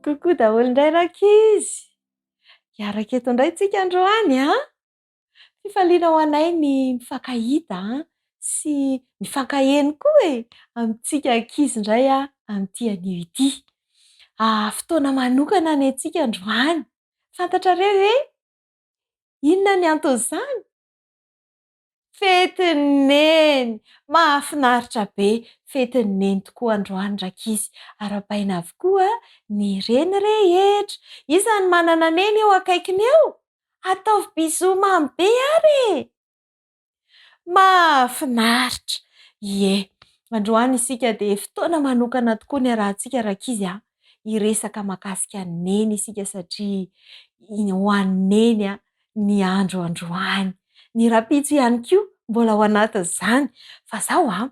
Kokoa daholo indray rankizy. Hiaraka eto indray tsika androany a. Fifaliana ho anay ny mifankahita sy mifankaheno koa amintsika ankizy indray amin'ity anio ity. Fotoana manokana ny antsika androany. Fantatrareo ve? Inona ny anton'izany? Fetin'ny Neny. Mahafinaritra be. Fetin'ny Neny tokoa androany rankizy. Ara-paina avokoa ny reny rehetra. Iza ny manana Neny eo akaikiny eo? Ataovy bisou mamy be ary. Mahafinaritra. Ie, androany isika dia fotoana manokana tokoa ny arahantsika rankizy hiresaka mahakasika ny Neny isika satria ho an'ny Neny ny andro androany. Ny rapitso ihany koa mbola ao anatin'izany. Fa izao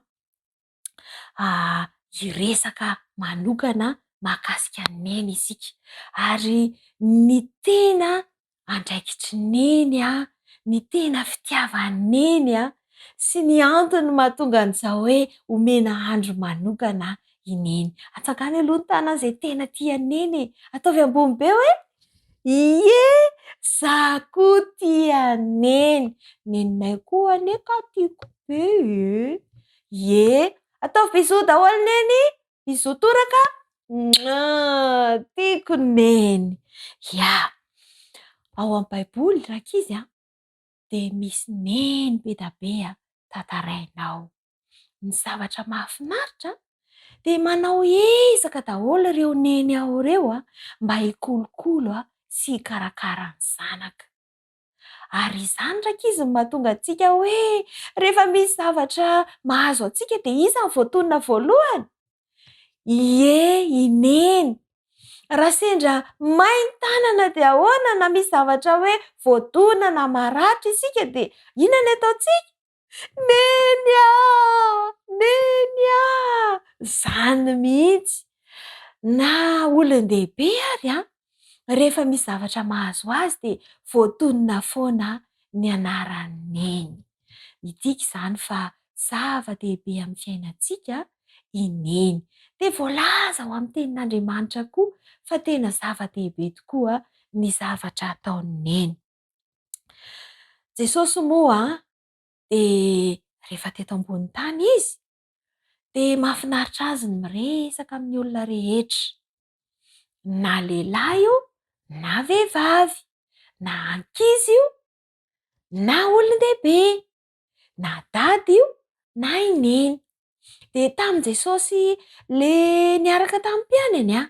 hiresaka manokana mahakasika ny Neny isika. Ary ny tena andraikitry Neny ny tena fitiavan'ny Neny sy ny antony mahatonga an'izao hoe omena andro manokana i Neny. Atsakany aloha ny tanana izay tena tian'ny Neny. Ataovy ambony be hoe ie, izaho koa tia Neny. Neninay koa anie ka tiako be. Ie, ataovy bisou daholo Neny. Bisou toraka. Tiako Neny. Ia, ao amin'ny baiboly rankizy dia misy Neny be da be tantarainao. Ny zavatra mahafinaritra dia manao ezaka daholo ireo Neny ao ireo mba hikolokolo sy hikarakara ny zanaka. Ary izany rankizy no mahatonga antsika hoe rehefa misy zavatra mahazo antsika dia iza ny voatonona voalohany? Ie, i Neny. Raha sendra main tanana dia ahoana na misy zavatra hoe voadona na maratra isika dia inona ny ataontsika? Neny Neny Izany mihitsy. Na olon-dehibe ary rehefa misy zavatra mahazo azy dia voatonona foana ny anaran'ny Neny. Midika izany fa zava-dehibe amin'ny fiainantsika i Neny. Dia voalaza ao amin'ny tenin'Andriamanitra koa fa tena zava-dehibe tokoa ny zavatra ataon'ny Neny. Jesosy moa dia rehefa teto ambony tany izy dia mahafinaritra azy ny miresaka amin'ny olona rehetra. Na lehilahy io, na vehivavy, na ankizy io, na olon-dehibe, na dady io, na i Neny. Dia tamin'i Jesosy ilay niaraka tamin'ny mpianany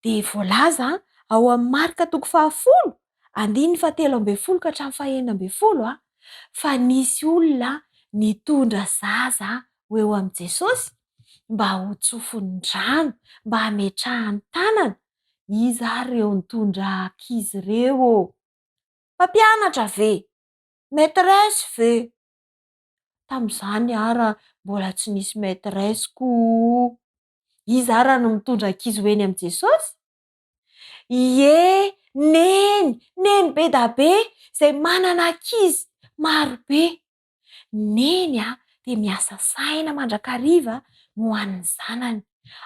dia voalaza ao amin'ny Marika 10:13-14 ka hatramin'ny 16 fa nisy olona nitondra zaza ho eo amin'i Jesosy mba ho tsofin'ny rano, mba hametrahany tanana. Iza ary ireo nitondra ankizy ireo? Mpampianatra ve? Maîtresse ve? Tamin'izany raha mbola tsy nisy maîtresse koa. Iza ary no mitondra ankizy ho eny amin'i Jesosy? Ie, Neny be da be izay manana ankizy maro be. Neny dia miasa saina mandrakariva ho an'ny zanany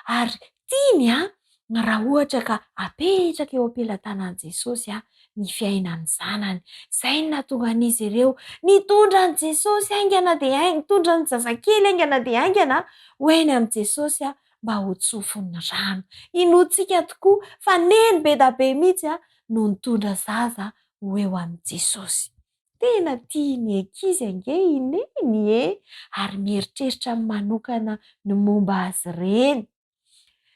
ary tiany raha ohatra ka apetraka eo am-pelatanan'i Jesosy ny fiainan'ny zanany. Izay no nahatonga an'izy ireo nitondra an'i Jesosy aingana dia aingana, nitondra ny zazakely aingana dia aingana ho eny amin'i Jesosy mba ho tsofin'ny rano. Inoantsika tokoa fa Neny be da be mihitsy no nitondra zaza ho eo amin'i Jesosy. Tena tian'ny ankizy ange i Neny ary mieritreritra manokana ny momba azy ireny.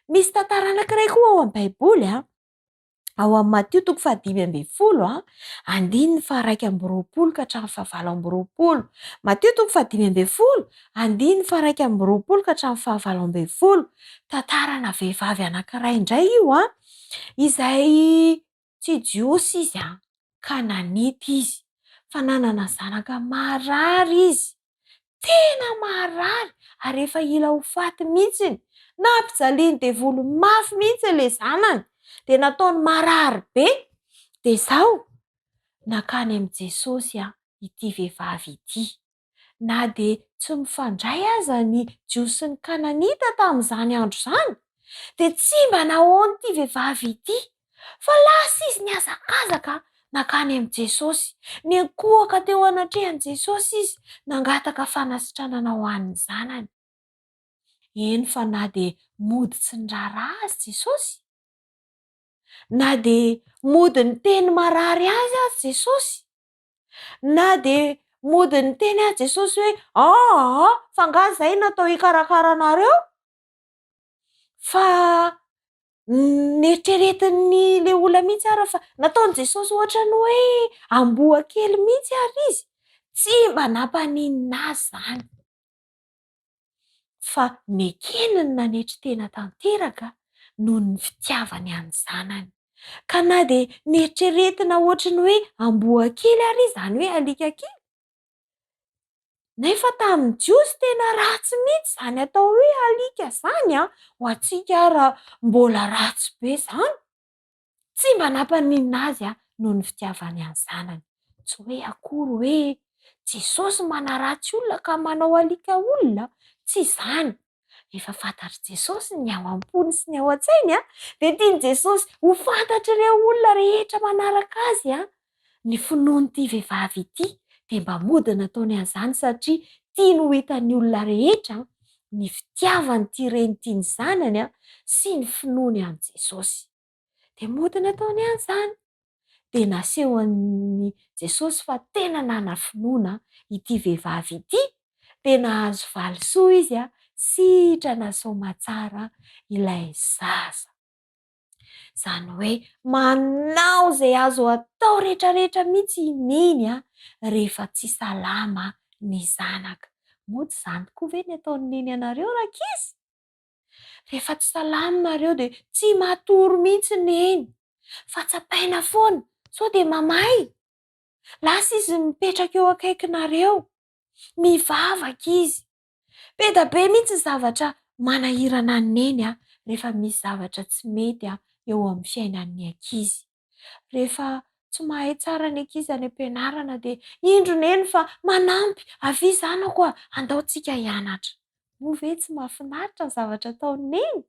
Misy tantara anankiray koa ao amin'ny baiboly ao amin'ny Matio 5:12 1:20 ka hatramin'ny 20. Matio 5:12 1:20 ka hatramin'ny 20. Tantarana vehivavy anankiray indray io izay tsy jiosy izy ka nanity izy fa nanana zanaka marary izy. Tena marary ary efa ila ho faty mihitsy. Nampijaliany devoly mafy mihitsy ilay zanany dia nataony marary be. Dia izao nakany amin'i Jesosy ity vehivavy ity. Na dia tsy mifandray aza ny jiosy sy ny kananita tamin'izany andro izany dia tsy mba nahoany ity vehivavy ity fa lasa izy niazakazaka nakany amin'i Jesosy, niankohaka teo anatrehan'i Jesosy izy nangataka fanasitranana ho an'ny zanany. Eny fa na dia mody tsy ny raharaha azy Jesosy, na dia mody ny teny marary azy Jesosy, na dia mody ny teny azy Jesosy hoe fa nga izay natao hikarakara anareo, fa nieritreretin'ny le olona mihitsy ara fa nataon'i Jesosy ohatra ny hoe amboa kely mihitsy ary izy, tsy mba nampaninina azy izany. Fa nekeny ny nanetry tena tanteraka noho ny fitiavany amin'ny zanany. Ka na dia nieritreretina ohatra ny hoe amboa kely ary izy, izany hoe alika kely, nefa tamin'ny jiosy tena ratsy mihitsy izany atao hoe alika izany ho antsika raha mbola ratsy be izany. Tsy mba nampaninina azy noho ny fitiavany amin'ny zanany. Tsy hoe akory hoe Jesosy manaratsy olona ka manao alika olona, tsy izany. Efa fantatry Jesosy ny ao am-pony sy ny ao an-tsainy dia tiany Jesosy ho fantatr'ireo olona rehetra manaraka azy ny finoan'ity vehivavy ity, dia mba mody nataony an'izany satria tiany ho hitan'ny olona rehetra ny fitiavany'ity reniny zanany sy ny finoany amin'i Jesosy. Dia mody nataony an'izany. Dia nasehon'i Jesosy fa tena nanafinoana ity vehivavy ity, dia nahazo valisoa izy sitrana soamantsara ilay zaza. Izany hoe manao izay azo atao rehetrarehetra mihitsy neny rehefa tsy salama ny zanaka. Mody izany tokoa ve ny ataon'ny neny anareo rankizy? Rehefa tsy salama nareo dia tsy matory mihitsy neny, fa tsapaina foana sao dia mamay. Lasa izy mipetraka eo akaikinareo, mivavaka izy. Be da be mihitsy ny zavatra manahirana ny neny rehefa misy zavatra tsy mety eo amin'ny fiainan'ny ankizy. Rehefa tsy mahay tsara ny ankizy any am-pianarana dia indro neny fa manampy, avia zanako andaontsika hianatra. Moa ve tsy mahafinaritra ny zavatra ataon'ny neny?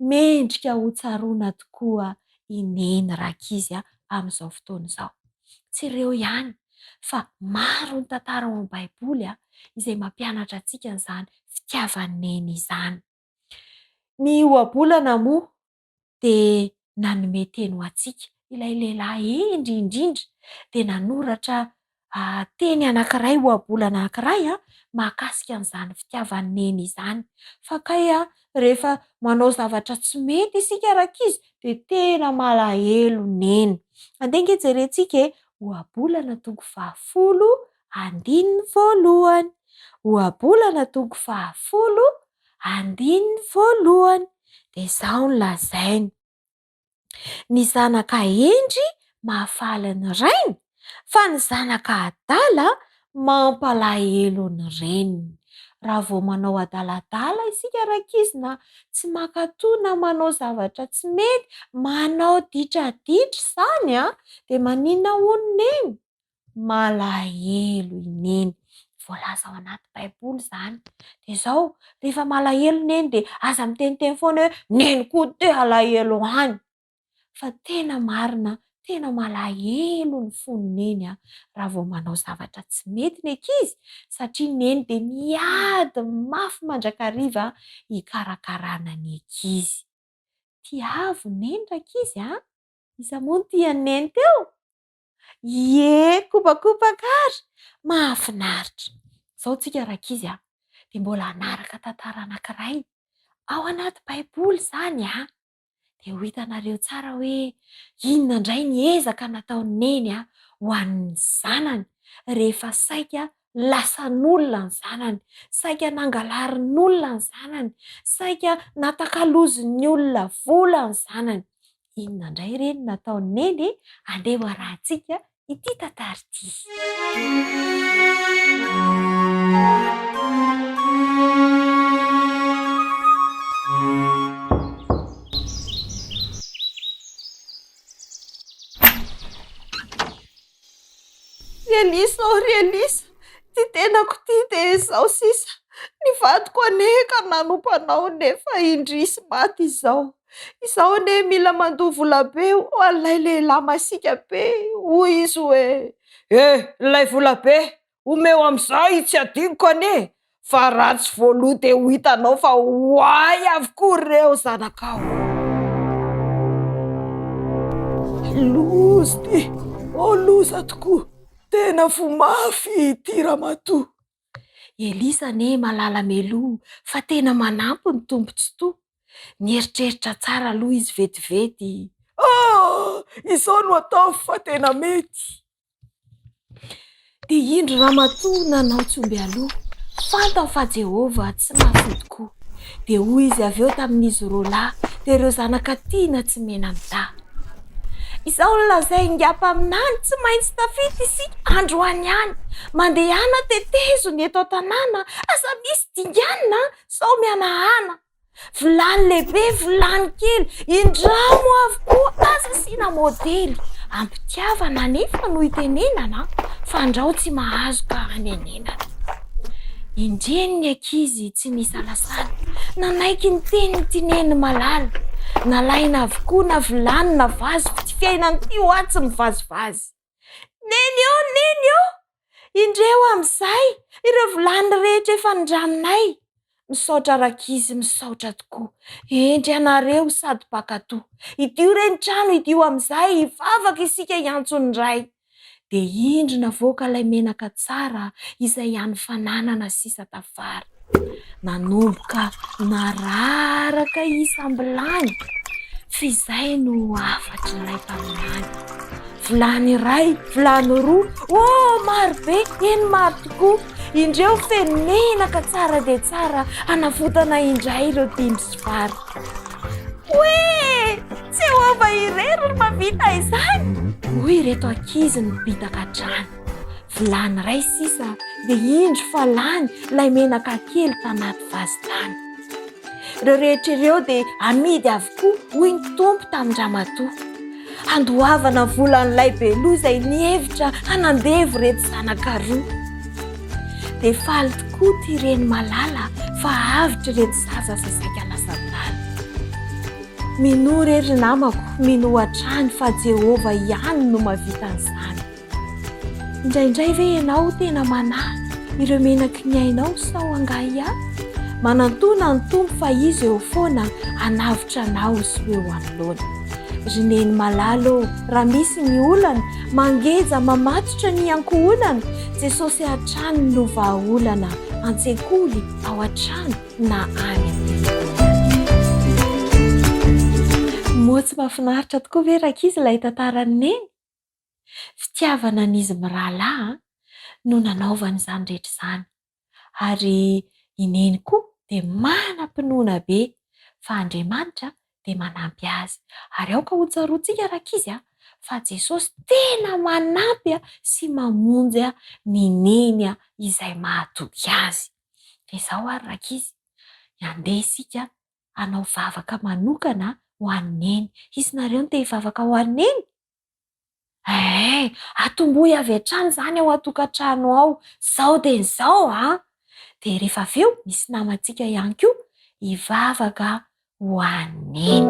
Mendrika ho tsaroana tokoa i neny rankizy amin'izao fotoana izao. Tsy ireo ihany fa maro ny tantara ao amin'ny Baiboly izay mampianatra antsika an'izany fitiavan'ny neny izany. Ny ohabolana moa dia nanome teny ho antsika. Ilay lehilahy indrindra dia nanoratra teny anankiray, ohabolana anankiray mahakasika an'izany fitiavan'ny neny izany. Fa kay rehefa manao zavatra tsy mety isika rankizy dia tena malahelo neny. Andeha ange jerentsika ohabolana 10:1. Ohabolana 10:1 dia izao no lazainy: ny zanaka Endry mahafaly ny rainy, fa ny zanaka adala mampalahelo ny reniny. Raha vao manao adaladala isika rankizy na tsy maka-toa na manao zavatra tsy mety, manao ditraditra izany dia maninona hono neny? Malahelo i neny. Voalaza ao anaty Baiboly izany. Dia izao rehefa malahelo neny dia aza miteniteny foana hoe neny koa te alahelo any. Fa tena marina, tena malahelo ny fon'ny neny raha vao manao zavatra tsy mety ny ankizy, satria neny dia miady mafy mandrakariva hikarakarana ny ankizy. Tiavo neny rankizy iza moa no tian'ny neny teo? Ie, kopakopaka ary, mahafinaritra. Izao tsika rankizy dia mbola hanaraka tantara anankiray ao anaty Baiboly izany dia ho hitanareo tsara hoe inona indray ny ezaka nataon'ny neny ho an'ny zanany rehefa saika lasan'olona ny zanany, saika nangalarin'olona ny zanany, saika natakalozin'ny olona vola ny zanany. Inona indray ireny nataon'ny neny? Andeha hoarahintsika ity tantara ity. Relisa, ty tenako ty dia izao sisa. Ny vadiko aneka nanompanao nefa indrisy maty izao. Izao ane mila mandoa vola be ho an'ilay lehilahy masika be. Hoy izy hoe lay vola be omeo am'izay tsy adinoko ane. Fa ratsy voaloha de ho hitanao fa hoay avokoa reo zanakao. Lozy ty, loza tokoa. Tena fo mafy ty ramatoa. Elisa ne malala meloa fa tena manampy ny tombotsy to. Nieritreritra tsara aloha izy vetivety. Izao no atao fa tena mety. De indro ramatoa nanao tsomby aloha. Fantany fa Jehova tsy mahafoy tokoa. De hoy izy avy eo tamin'izy roalahy de ireo zanaka tiana tsy mena midà. Izao lazay ngapa aminany tsy maintsy tafity isika androany ihany. Mandehana tetezo ny eto an-tanàna asa misy dinganina sao mianahana. Vilany lehibe, vilany kely, indramo avokoa asa sina modely. Ampitiavana nefa no itenenana fa andrao tsy mahazo ka hanenenana. Indreny ny ankizy tsy misalasala, nanaiky ny teny tineny malala. Nalaina avokoa na vilany na vazy ty fiainany ty ho atsy mivazivazy. Neny eo, indreo am'izay ireo vilany rehetra efa ndraminay. Misaotra rakizy, misaotra tokoa. Endry anareo sady pakatoa. Idio reni-trano, idio am'izay, ivavaka isika iantsony ray. De indro navoaka ilay menaka tsara izay ihany fananana sisa tafara. Nanomboka nararaka isam-bilany. Fizay no afatry ilay taminany. Vilany iray, vilany roa, marobe, maro tokoa. Indreo feno menaka tsara de tsara hanafotana indray ireo dimy sy vary. Hoe, tsy ova irery ny mavita izany. Hoy ireto ankizy ny bitaka trano. Vilany iray sisa de indro falany ilay menaka kely tanaty vazy tany. Ireo rehetra ireo de amidy avokoa hoy ny tompo tamin'ny ramatoa. Handoavana volan'ilay beloha izay nihevitra hanandevo reto zanaka roa. De faly tokoa ty reny malala fa avitra reto zaza sasaika lasa-dala. Minoa ery namako, minoa hatrany fa Jehova ihany no mahavita an'izany. Indraindray ve ianao tena manahy ireo menaky ny ainao sao angahy ahy? Manantona ny tompo fa izy eo foana hanavitra anao sy eo anoloana. Rineny malalo raha misy ny olana mangeja mamatotra ny ankohonana. Jesosy hatrany no vahaolana an-tsekoly ao an-trano na any. Moa tsy mahafinaritra tokoa ve rakizy ilay tantarany neny? Fitiavana n'izy mirahalahy no nanaovany izany rehetra izany. Ary ineny koa dia manam-pinoana be fa Andriamanitra dia manampy azy. Ary aoka ho tsaroantsika rakizy fa Jesosy tena manampy sy mamonjy ny neny izay mahatoky azy. Dia izao ary rakizy, handeha isika hanao vavaka manokana ho an'ny neny. Izy nareo no te hivavaka ho an'ny neny? Atombohy avy hatrany izany ao an-tokantrano ao. Zao dia izao Dia rehefa avy eo misy namantsika ihany koa hivavaka ho an'ny neny.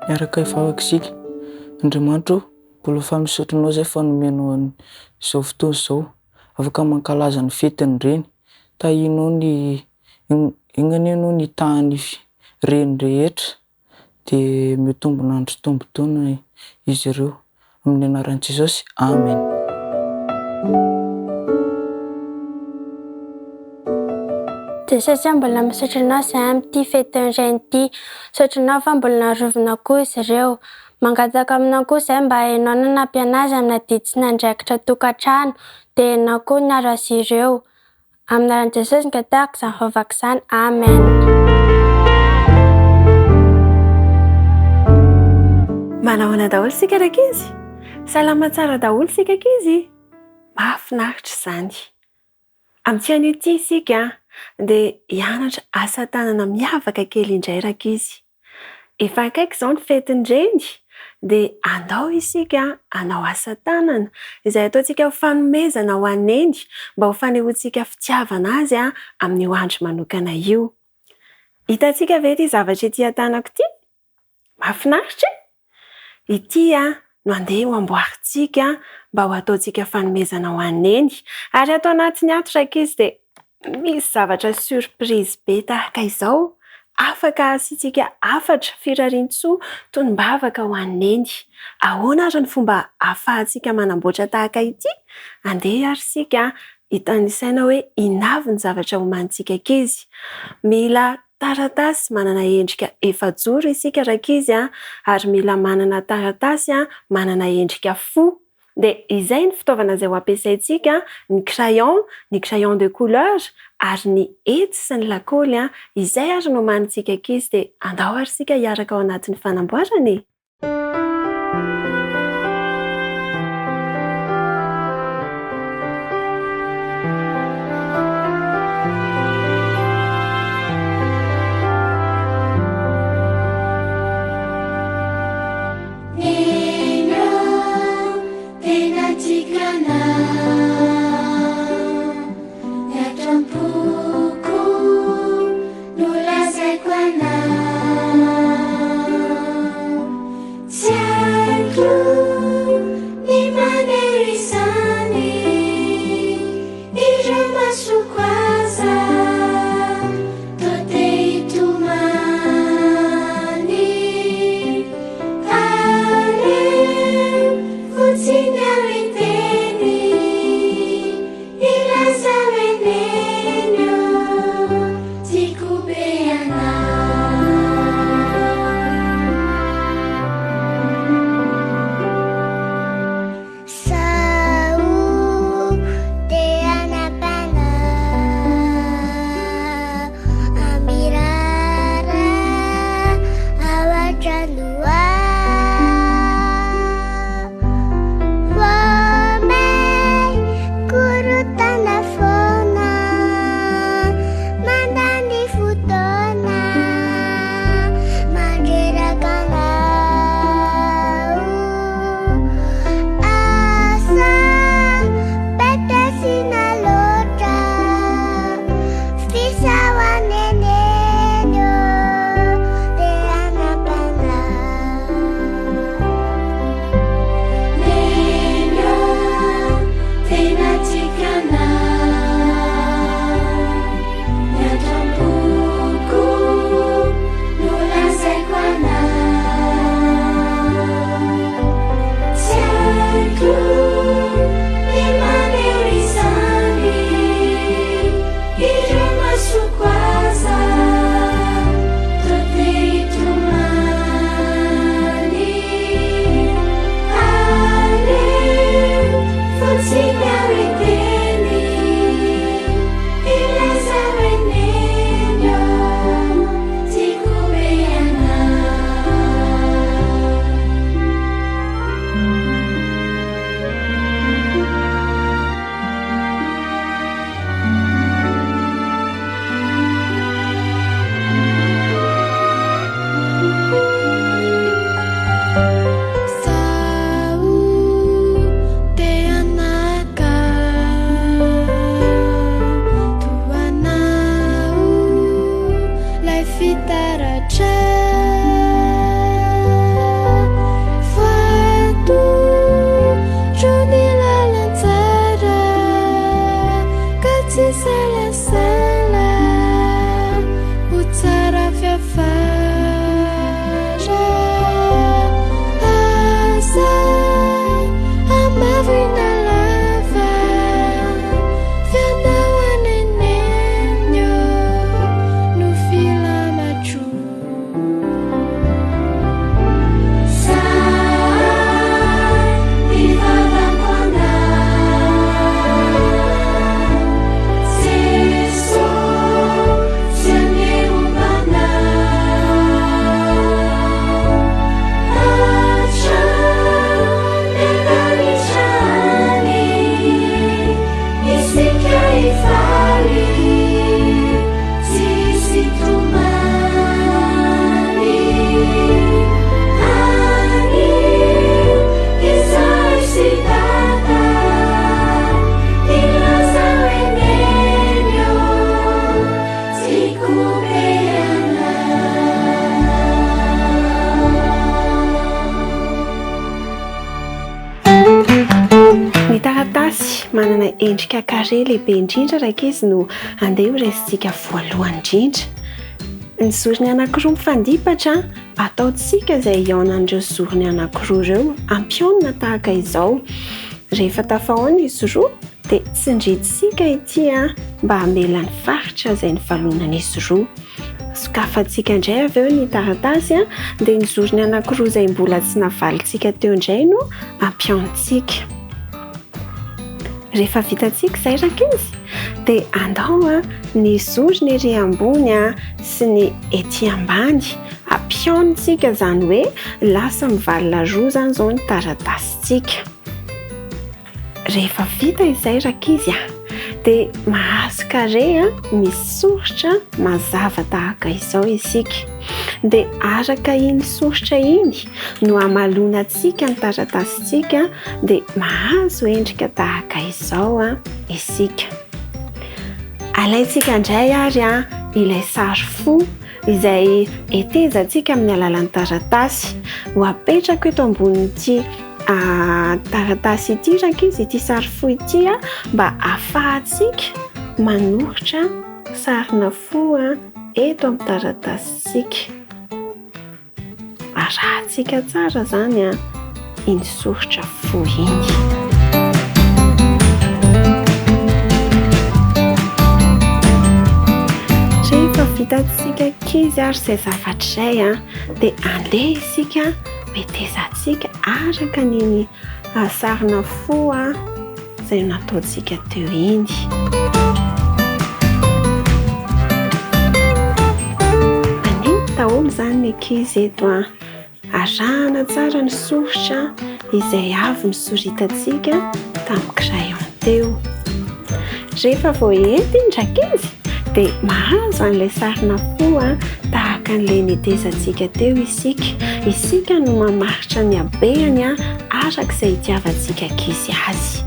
Miaraka hivavaka isika. Andriamanitra mbola efa misaotranao izay fa nomenao izao fotoana izao afaka mankalaza ny fetiny reny. Tahinao ny inganenao ny tany reny rehetra dia mitombona andro tombontona izy ireo amin'ny anaran'i Jesosy. Amen. Jesosy mbola misaotra anao izay amin'ity fetin'ireny ity. Misaotra anao fa mbola narovina koa izy ireo. Mangataka aminao koa izay mba hainao nanampy anazy amina didy sy nandraikitra tokantrano dia hainao koa niaro azy ireo. Amin'ny anaran'i Jesosy ngatahaka izany vavaka izany. Amen. Manahoana daholo sika rakizy? Salama tsara daholo sika ankizy? Mahafinaritra izany. Amin'ity an'ity isika dia hianatra asa tanana miavaka kely indray rakizy. Efa akaiky izao ny fetin'ireny dia andao isika hanao asa tanana izay ataontsika fanomezana ho anendy mba ho fanehoantsika fitiavana azy amin'ny andro manokana io. Hitantsika ve ity zavatra ety an-tanako ity? Mahafinaritra! Ity no andeha ho amboarintsika mba ho ataontsika fanomezana ho anendy ary atao anatiny ato raika izy dia misy zavatra surprise be tahaka izao. Afaka asiantsika 4 firarian-tsoa tonom-bavaka ho anendy. Ahoana ary ny fomba ahafahantsika manamboatra tahaka ity? Andeha ary isika hitanisaina hoe inavy ny zavatra homanintsika ankizy. Mila taratasy manana endrika efajoro isika rankizy ary mila manana taratasy manana endrika fo. Dia izay ny fitaovana izay ho ampiasaintsika: ny crayon de couleur ary ny hety sy ny lakaoly izay ary no homanintsika ankizy. Dia andao ary isika hiaraka ao anatin'ny fanamboarana. True. taratasy manana endrika carré lehibe indrindra raika izy no andeha ho resintsika voalohany indrindra. Ny zorony anankiroa mifandipatra ataontsika izay iaonan'ireo zorony anankiroa ireo ampionana tahaka izao. Rehefa tafahoana izy roa dia tsindrintsika ity mba hamelany faritra izay nivalonan'izy roa. Sokafantsika indray avy eo ny taratasy dia ny zorony anankiroa izay mbola tsy navalontsika teo indray no ampionantsika. Rehefa vitantsika izay raika izy dia andao ny zorony ery ambony sy ny ety ambany ampionantsika, izany hoe lasa mivalona roa izany izao ny taratasintsika. Rehefa vita izay raika izy dia mahazo carré misy soritra mazava tahaka izao isika. Dia araka iny soritra iny no hamalonantsika ny taratasintsika dia mahazo endrika tahaka izao isika. Alaintsika indray ary ilay sary fo izay hetezantsika amin'ny alalan'ny taratasy ho apetraka eto ambonin'ity taratasy ity raika izy, ity sary fo ity mba ahafahantsika manoritra sarina fo eto amin'ny taratasitsika. Arahantsika tsara izany iny soritra fo iny. Rehefa vitantsika kizy ary izay zavatra izay dia andeha isika hetezantsika araka ny sarina fo izay nataontsika teo iny. Aniny daholo izany ny ankizy eto arahana tsara ny soritra izay avy nisoritantsika tamin'ny crayon teo. Rehefa voahety iny raika izy dia mahazo an'ilay sarina fo tahaka an'ilay netezantsika teo isika. Isika no mamaritra ny habeany araka izay itiavantsika ankizy azy.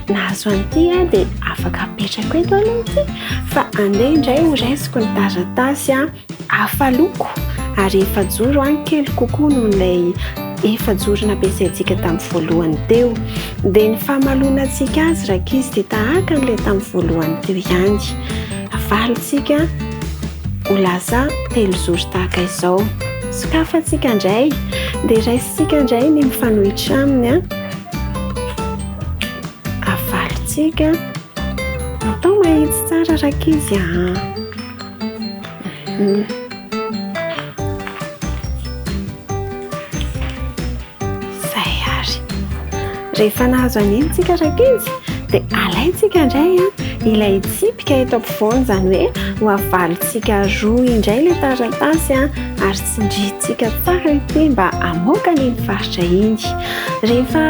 Nahazo an'ity dia afaka apetraka eto aloha ity, fa andeha indray ho raisiko ny taratasy hafa loko ary efajoro kely kokoa noho ilay efajoro nampiasaintsika tamin'ny voalohany teo. Dia ny fahamalonantsika azy raika izy dia tahaka an'ilay tamin'ny voalohany teo ihany. Avalontsika ho lasa telozoro tahaka izao. Sokafantsika indray dia raisintsika indray ny mifanohitra aminy. Avalontsika atao mahitsy tsara raika izy zay ary. Rehefa nahazo anintsika raika izy dia alaintsika indray ilay tsipika eto ampovoany, izany hoe ho avalontsika roa indray ilay taratasy ary tsindrintsika tsara ity mba hamoaka ny faritra iny. Rehefa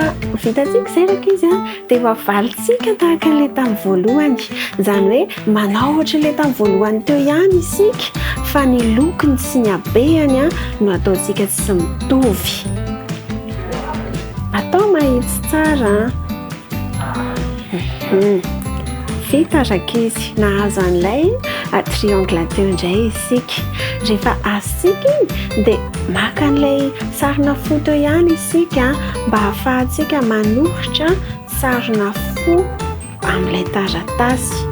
vitantsika izay raika izy dia ho avalontsika tahaka ilay tamin'ny voalohany, izany hoe manao ohatra ilay tamin'ny voalohany teo ihany isika, fa ny lokony sy ny habeany no ataontsika tsy mitovy. Atao mahitsy tsara. Vita raika izy, nahazo an'ilay triangle teo indray isika. Rehefa azontsika iny dia maka an'ilay sarina fo teo ihany isika mba ahafahantsika manoritra sarina fo amin'ilay taratasy.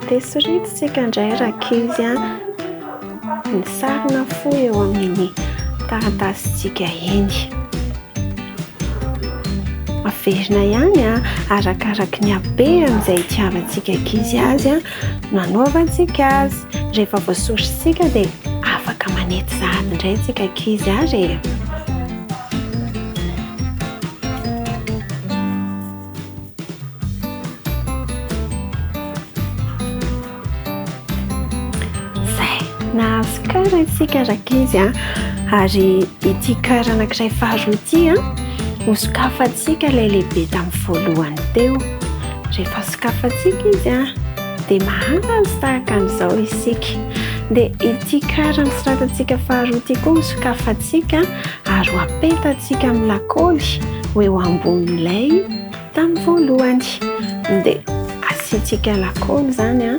Dia sorititsika indray raika izy ny sarina fo eo amin'ny taratasintsika iny. Averina ihany arakaraka ny habeany izay itiavantsika ankizy azy no anaovantsika azy. Rehefa voasoritrisika dia afaka manety sahady indray tsika ankizy ary. Zay, nahazo kara isika raika izy ary ity kara anankiray faharoa ity sokafantsika ilay lehibe tamin'ny voalohany teo. Rehefa sokafantsika izy dia mahazo tahaka an'izao isika. Dia ity kara nosoratantsika faharoa ity koa sokafantsika ary ho apetantsika amin'ny lakaoly ho eo ambonin'ilay tamin'ny voalohany. Dia asiantsika lakaoly izany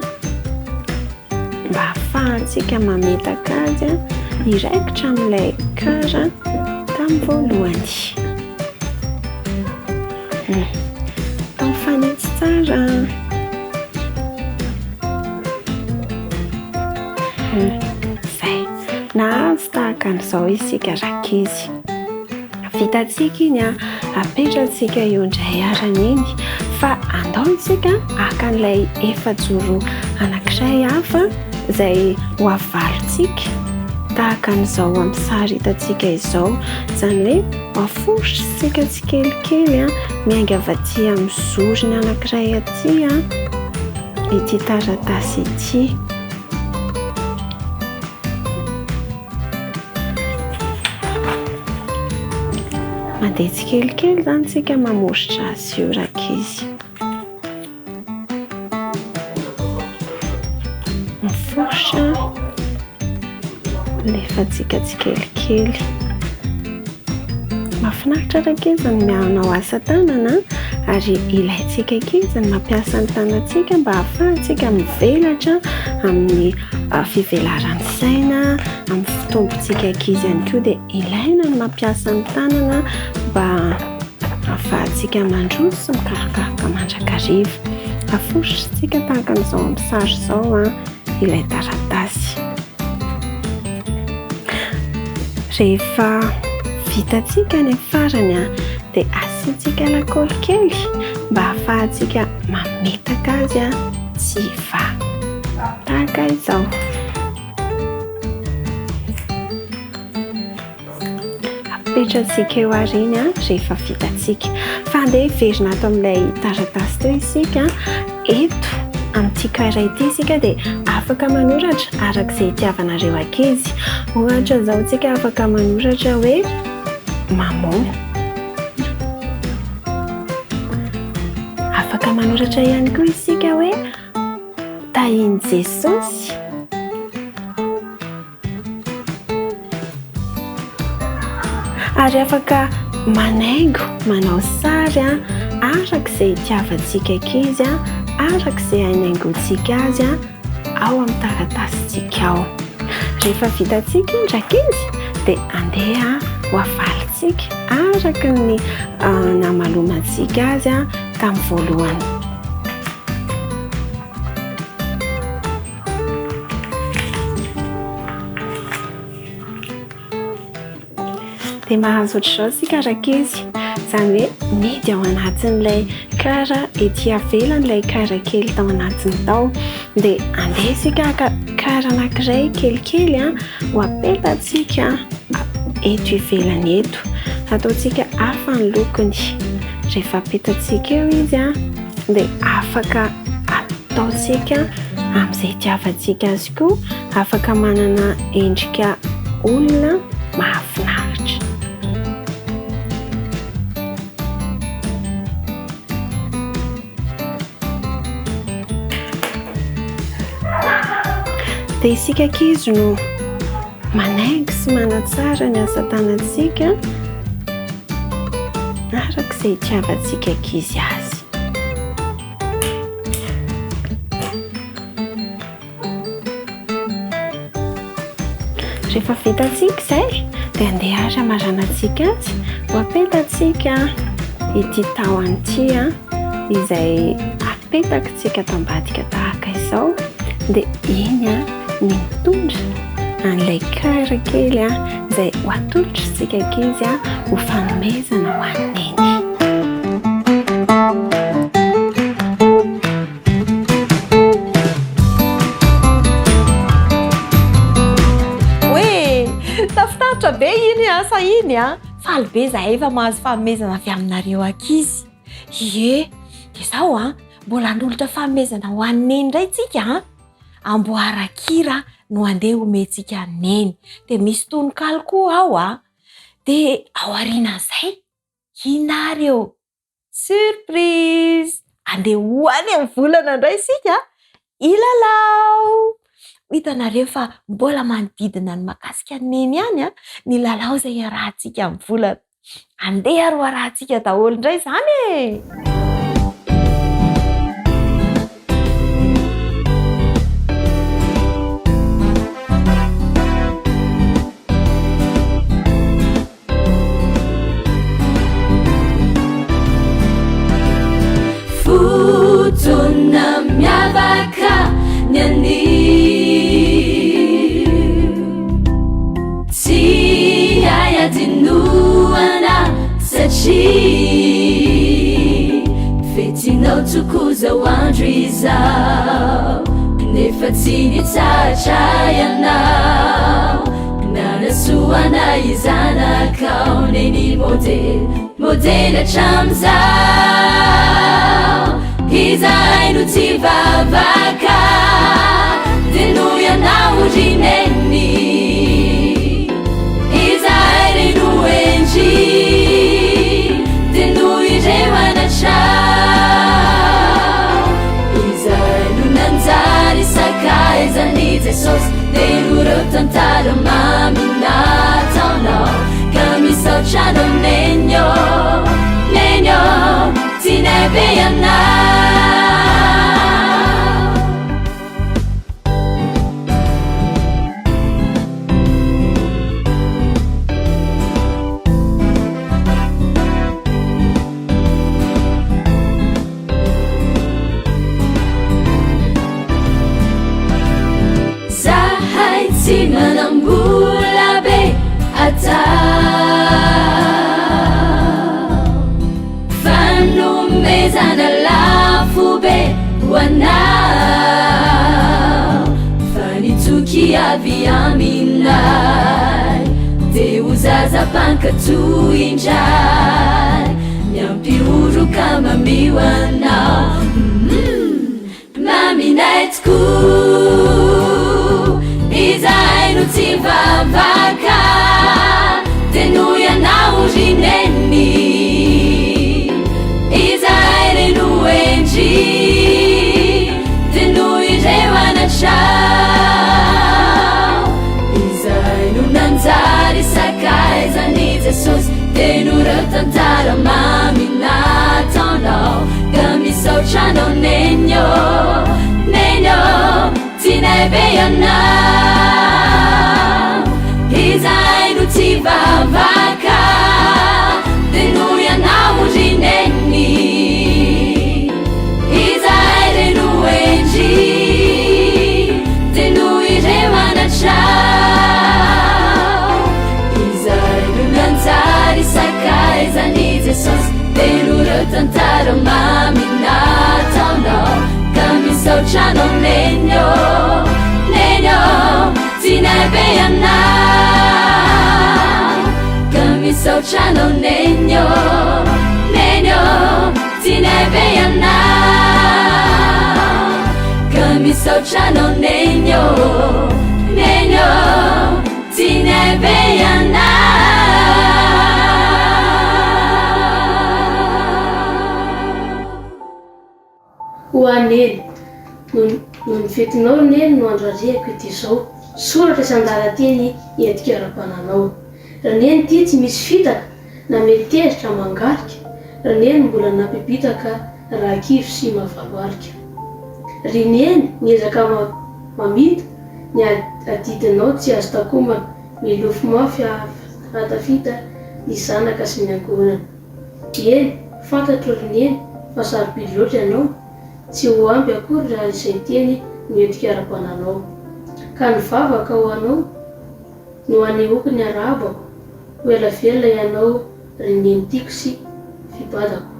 mba ahafahantsika mametaka azy iraikitra amin'ilay kara tamin'ny voalohany. Tao fanetsy tsara. Zay nahazo tahaka an'izao isika rakizy. Vitantsika iny apetratsika eo indray arany iny fa andao isika aka an'ilay efajoro anankiray hafa izay ho avalontsika tahaka an'izao amin'ny sary hitantsika izao. Izany hoe aforitritsika tsikelikely miainga avy aty amin'ny zorony anankiray aty ity taratasy ity. Mandeha tsikelikely zany tsika mamoritra azy io rakizy. Miforitra lefantsika tsikelikely. Mahafinaritra rakizy ny mianao asa tanana ary ilaintsika kizy ny mampiasa ny tanantsika mba ahafahantsika mivelatra amin'ny fivelaran'ny saina, amin'ny fitombontsika kizy ihany koa dia ilaina ny mampiasa ny tanana mba ahafahantsika mandroso sy mikarokaroka mandrakariva. Aforitritsika tahaka an'izao amin'ny sary izao ilay taratasy. Rehefa vitantsika ny farany dia asiantsika lakaoly kely mba ahafahantsika mametaka azy tsy hiva. Tahaka izao. Apetratsika eo ariny rehefa vitantsika. Fa andeha hiverina ato amin'ilay taratasy teo isika. Eto amin'ity kaira ity isika dia afaka manoratra arak'izay itiavanareo ankizy. Ohatra izao tsika afaka manoratra hoe maman. Afaka manoratra ihany koa isika hoe tahiny Jesosy. Ary afaka manaingo, manao sary arak'izay itiavantsika ankizy, arak'izay hanaingontsika azy ao amin'ny taratasintsika ao. Rehefa vitantsika iny rakizy dia andeha ho avalontsika araka ny namalomantsika azy tamin'ny voalohany. Dia mahazo ohatr'izao isika rakizy. Izany hoe midy ao anatin'ilay kara ety avelany, ilay kara kely tao anatiny tao. Dia andeha isika kara anankiray kelikely ho apetatsika eto ivelany eto. Ataontsika hafa ny lokony. Rehefa apetatsika eo izy dia afaka ataontsika amin'izay itiavantsika azy koa. Afaka manana endrika olona mahafinaritra. Dia isika ankizy no manaingo sy manatsara ny asa tanantsika arak'izay itiavantsika ankizy azy. Rehefa vitantsika izay dia andeha ary amaranantsika azy ho apetatsika ity tahony ity izay apetakantsika ato ambadika tahaka izao. Dia iny ny mitondra an'ilay kara kely izay ho atolotritsika ankizy ho fanomezana ho an'iny. Tafitaritra be iny asa iny faly be zahay efa mahazo fanomezana avy aminareo ankizy. Ie, dia izao mbola hanolotra fanomezana ho an'iny indray tsika amboaran-kira no andeha omentsika neny. Dia misy tononkalo koa ao dia ao aorianan'izay inareo surprise andeha hoany amin'ny volana indray isika ilalao. Hitanareo fa mbola manodidina ny makasika neny ihany ny lalao izay arahantsika amin'ny volana. Andeha aro arahantsika daholo indray izany e. toko zao andro izao nefa tsy nitsatray anao nanasoana izanakao neny modely hatramizao izahay no tsy vavaka de noho ianao rineny izahay reno endry de noho ireo anatrao izahay no nanjary sakaizany Jesosy de noreo tantara maminataonao ka misaotranao nenyo tsy nebe ianao zahay tsy manambola be atao fanomezana lafo be hoanao fa nitsoky avy aminay de ho zaza-pankatoy indray miampioroka mamio anao maminay tokoa izahay no tsy vavaka de noho ianao rineny izahay reno endry de noho ireo anatrao izahay no nanjary sakaizany Jesosy de noreo tantara maminataonao ka misaotranao nenyo tsy nebe ianao izahay no tsy vavaka de noho ianao rineny izahay reno endry de noho ireo anatrao izahay no nanjary sakaizany Jesosy de noreo tantara maminataonao ka misaotranao nenyo tsy nebe ianao ka misaotranao nenyo tsy nebe ianao ka misaotranao nenyo tsy nebe ho aneny no nifetinao neny no andrariako ity izao soratra isan-dalateny entiko ara-pananao raha neny ty tsy misy fitaka na mety tezitra mangarika raha neny mbola nampibitaka rakivo sy mavaloarika ry neny niezaka mamita ny adidinao tsy azo takomana milofo mafy atafita ny zanaka sy ny ankohonana eny fantatro ry neny fa sarobidy loatra ianao tsy ho ampy akory raha izay teny no entiko ara-pananao ka nivavaka ho anao no anehoako ny arabako ho ela velona ianao ry neny tiako sy fibadako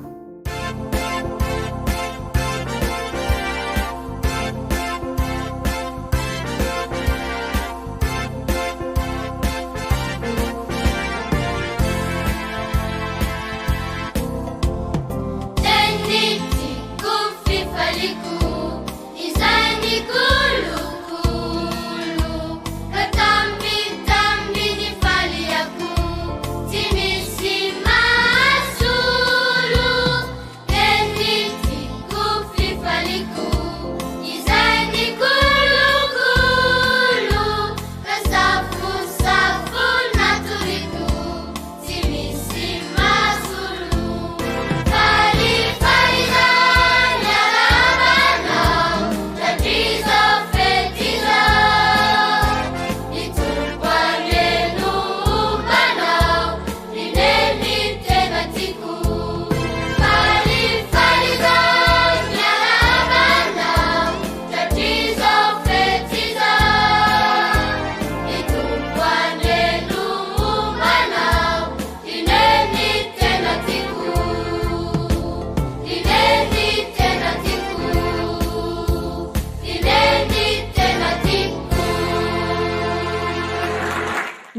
Timisi masulu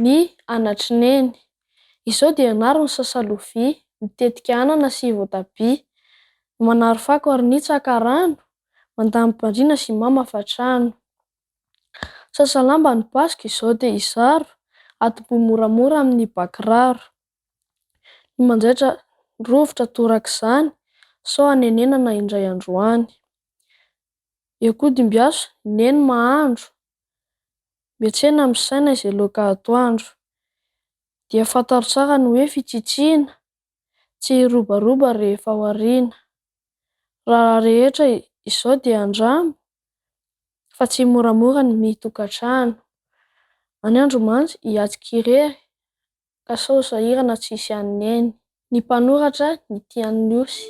Ny anatrineny. Izao dia ianarao ny sasalovia, mitetika anana sy voatabia, manaro fako ary nitsaka rano, mandamy bandriana sy mamafa trano. Sasalamba ny basika izao dia izaro, atoboy moramora amin'ny bakiraro. Ny manjaitra rovitra torak'izany, sao anenenana indray androany. Iakody-mbiaso, neny mahandro, miantsena amin'ny saina izay laoka atoandro. Dia fantaro tsara ny hoe fitsitsina, tsy hirobaroba rehefa ao aoriana. Raha rehetra izao dia andramo, fa tsy moramora ny mitokantrano. Any Andromanitsy hiatsika irery, ka sao sahirana tsisy an'i Neny. Ny mpanoratra Nitiany Osy.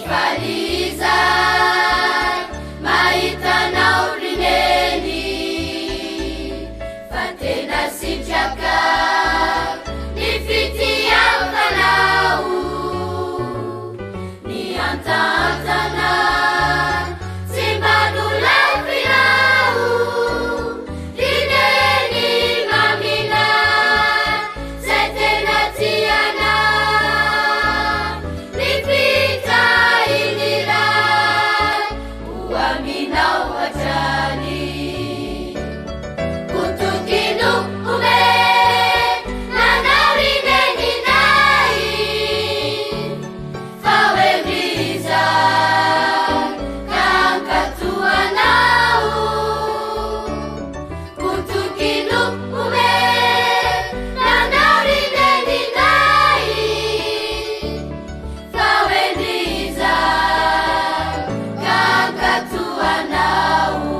Falizay mahitanao ry Neny, fa tena sitraka ny fitiavanao, ny antantana tsy mba nolafinao, ry Neny mamina zay tena tianao, ny fitahiry aminao hatrany. Kutokino ume nanao ry Neninay, fa wembiza kankatoanao. Kutokino ume nanao ry Neninay, fa wembiza kankatoanao.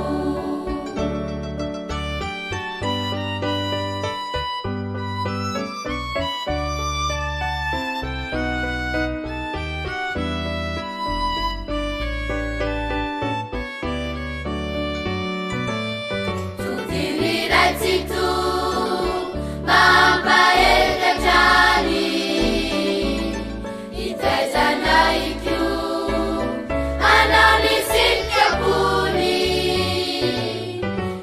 Tutiniratito mampaeldratrany, itaizanaikyo anao ny sitrapony,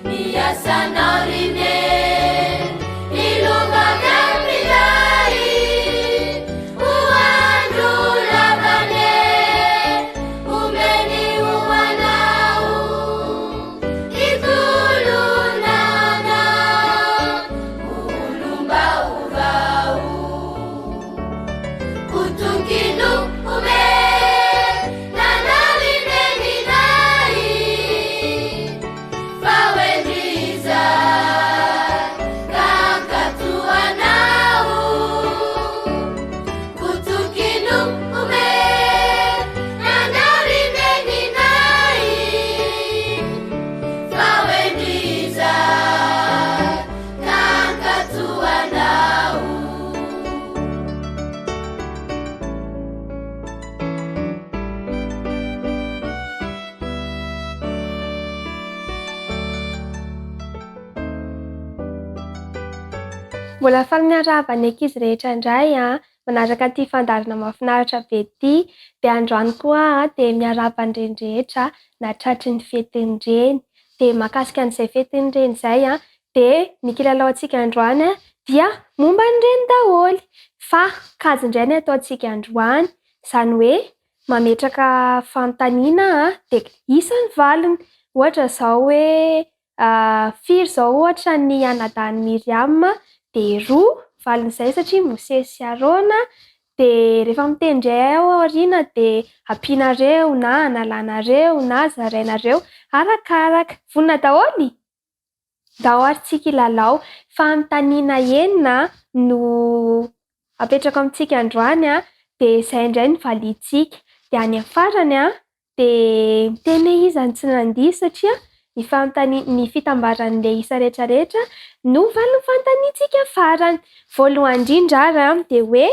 niasanao ry Neny nilomaka milay, hoandro lavane omeny hoanao, itolonana olombaovao. Kutokino ume nanao ry Neninay, fa wendriza kankatoanao. Kutokino ume nanao ry Neninay, fa wendriza kankatoanao. Mbola faly miarahaba ny ankizy rehetra indray manaraka ty fandarina mahafinaritra be ty. Dia androany koa dia miarahaba ny rehetra natratry ny fetin'ireny. Dia mahakasika an'izay fetin'ireny izay dia ny kilalao antsika androany dia momba an'ireny daholo. Fa kajy indray ny ataontsika androany, izany hoe mametraka fanontaniana dia isan'ny valiny. Ohatra izao hoe firy izao ohatra ny anadahany Miriam, dia 2 valin'izay satria Mose sy Arona. Dia rehefa mitendray ao aoriana dia ampianareo na analanareo na zarainareo arakaraka. Vonona daholo? Dao ary kilalao fanontaniana enina no apetraka amintsika androany dia izay indray ny valintsika. Dia any afarany dia miteny hoe iza ny tsy nandiso satria ny fitambaran'ilay isa rehetrarehetra no valin'ny fanontaniantsika farany. Voalohany indrindra ary dia hoe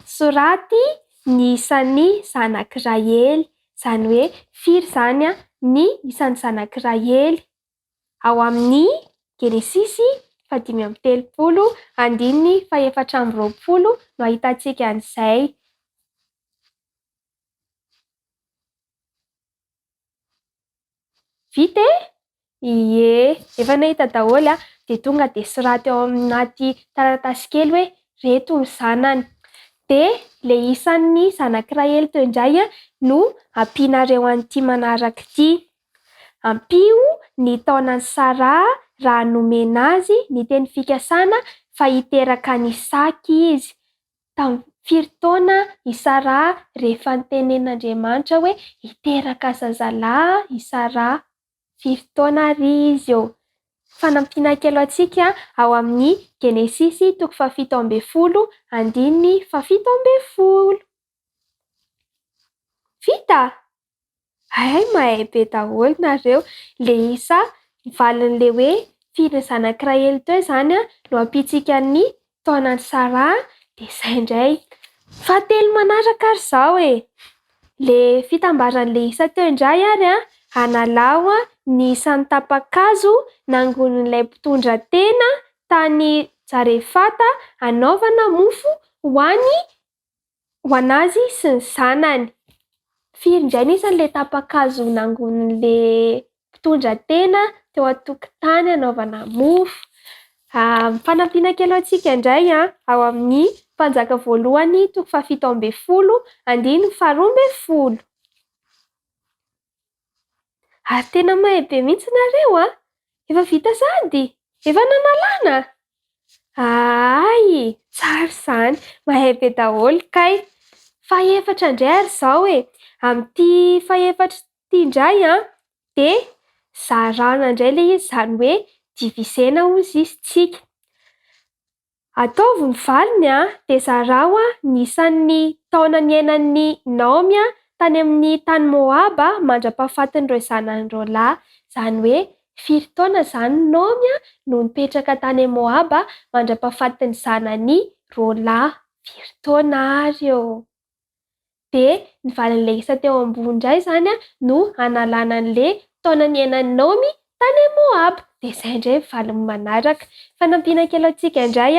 soraty ny isan'ny zanak'Israely, izany hoe firy izany ny isan'ny zanak'Israely ao amin'ny Genesisy 530, 420 no ahitantsika an'izay. Vita e? Ie, efa nahita daholo dia tonga dia soraty ao anaty taratasy kely hoe reto ny zanany. Dia ilay isan'ny zanak'iray elo teo indray no ampianareo an'ity manaraka ity. Ampio ny taonan'i Sara raha nomena azy ny teny fikasana fa hiteraka ny saky izy. Tamin'ny 5 taona i Sara rehefa nitenen'Andriamanitra hoe hiteraka zazalahy i Sara. 5 taona ry izy eo. Fanampiana kely antsika ao amin'ny Genesisy 17:10 andininy 17. Vita! Ay, mahay be daholo nareo. Le isa valin'le hoe firy zanak'iray elo teo izany no ampitsika ny taonan'i Sara dia izay indray. Fahatelo manaraka ary izao e. Le fitambaran'le isa teo indray ary analao ny isan'ny tapa-kazo nangon'ilay mpitondra tena tany Jarefata anaovana mofo ho anazy sy ny zanany. Firy indray isan'ilay tapa-kazo nangon'ilay mpitondra tena teo an-tokotany anaovana mofo. Fanampiana kely antsika indray ao amin'ny Mpanjaka voalohany 17:12 andininy 12. Ary tena mahay be mihitsy nareo efa vita sady? Efa nanalana? Ay, tsara izany, mahay be daholo kay. Faha-efatra indray ary izao e. Amin'ity faha-efatra ity indray dia zarana indray ilay izy, izany hoe divisena hozy izy tsika. Ataovy ny valiny dia zarao ny isan'ny taona niainan'ny Naomi tany amin'ny tany Moaba mandra-pahafatin'ireo zanan'ireo lahy. Izany hoe 5 taona izany Naomi no nipetraka tany Moaba mandra-pahafatin'ny zanany roalahy. 5 taona ary eo. Dia ny valin'ilay isa teo ambony indray izany no analana an'ilay taona niainan'ny Naomi tany Moaba. Dia izay indray valiny manaraka. Fanampiana kely antsika indray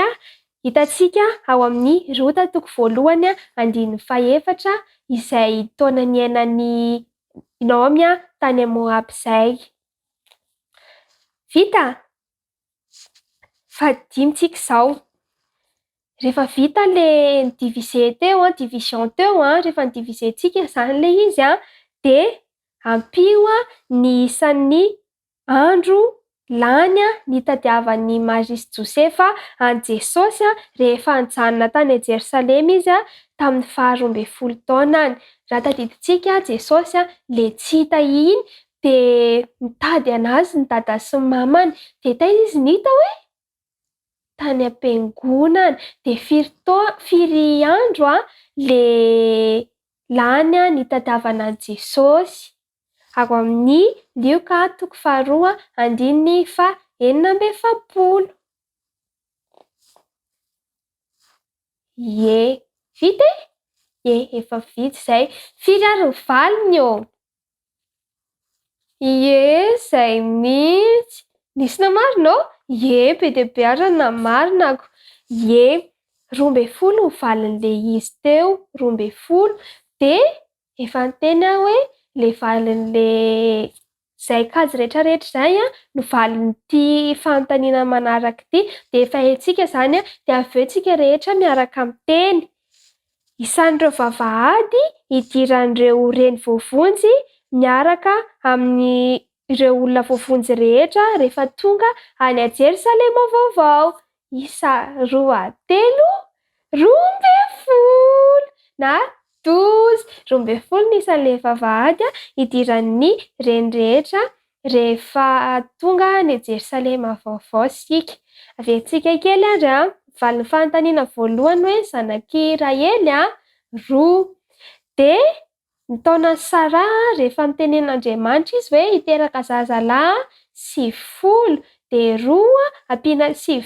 hitantsika ao amin'ny Rota 1 andininy 4 izay taona niainan'ny Naomi tany Moaba izay. Vita? Fa 5 tsika izao. Rehefa vita ilay division teo rehefa nidivisentsika izany ilay izy dia ampio ny isan'ny andro lany nitadiavan'i Maria sy Josefa an'i Jesosy rehefa nijanona tany Jerosalema izy tamin'ny 12 taonany. Raha tadidintsika Jesosy ilay tsy hita iny dia nitady anazy ny dada sy ny mamany dia taiza izy nita hoe tany am-piangonana. Dia 5 andro ilay lany nitadiavana an'i Jesosy. Ao amin'ny Lioka 2 andininy 9:40. Ie, vita e? Ie, efa vita izay. Firy ary ny valiny eo? Ie, izay mihitsy. Nisy namarina ao? Ie, be dia be ary namarina. Ie, 12 ny valin'ilay izy teo, 12. Dia efa niteny aho hoe ilay valin'ilay izay kajo rehetrarehetra izay no valin'ity fanontaniana manaraka ity. Dia efa haintsika izany dia avy eo tsika rehetra miaraka miteny. Isan'ireo vavahady idiran'ireo reny voavonjy miaraka amin'ireo olona voavonjy rehetra rehefa tonga any Jerosalema vaovao. Isa 12 na 12 ny isan'ilay vavahady idiran'ny reny rehetra rehefa tonga any Jerosalema vaovao sika. Averitsika kely ary valin'ny fanontaniana voalohany hoe zanak'Iraely 2. Dia ny taonan'i Sara rehefa nitenen'Andriamanitra izy hoe hiteraka zazalahy 10. Dia 2 ampiana 10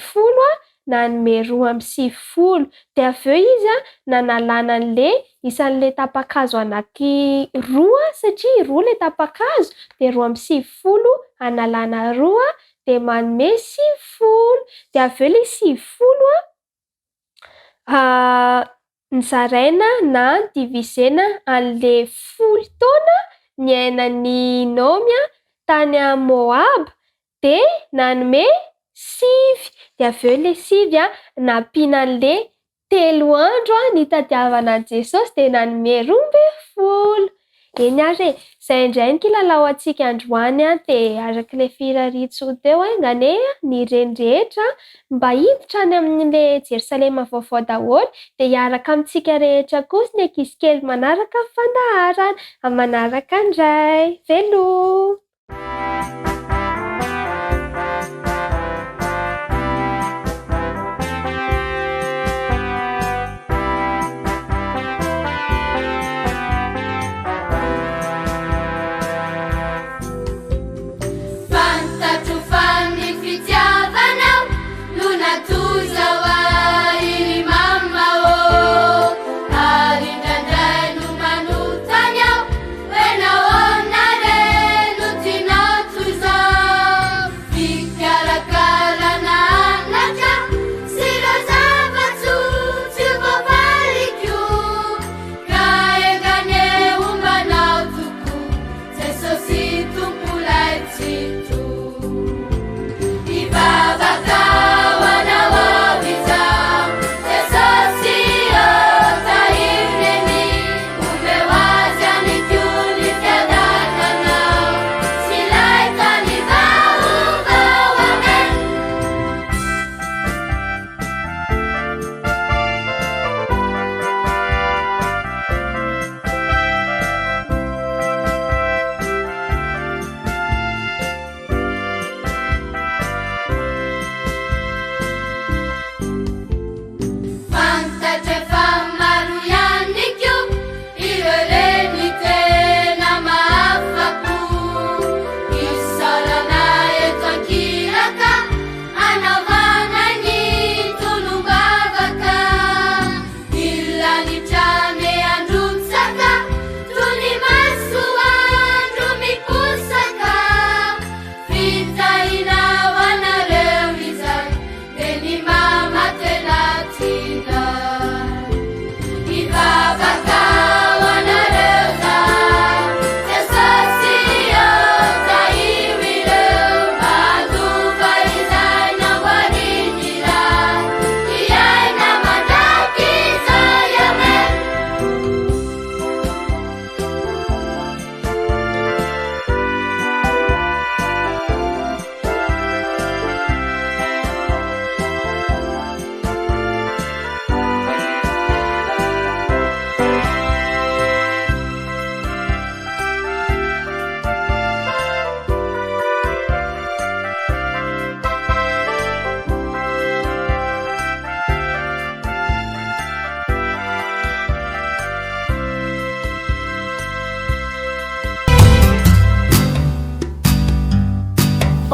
nanome 2/10. Dia avy eo izy nanalana an'ilay isan'ilay tapa-kazo anaky 2 satria 2 ilay tapa-kazo dia 2/10 analana 2 dia manome 10. dia avy eo ilay 90 nizaraina na divisena an'ilay 10 taona niainan'ny Naomi tany a Moab dia nanome 5 dia avy eo ilay 5 nampiana an'ilay 3 andro nitadiavana an'i Jesosy dia nanome 12. Eny ary izay indray ny kilalao antsika androany dia arak'ilay firariantsy teo aingane ny ireny rehetra mba hiditra any amin'ilay Jerosalema vaovao daholo dia hiaraka amintsika rehetra kosa ny ankizy kely manaraka ny fandaharana manaraka indray veloma.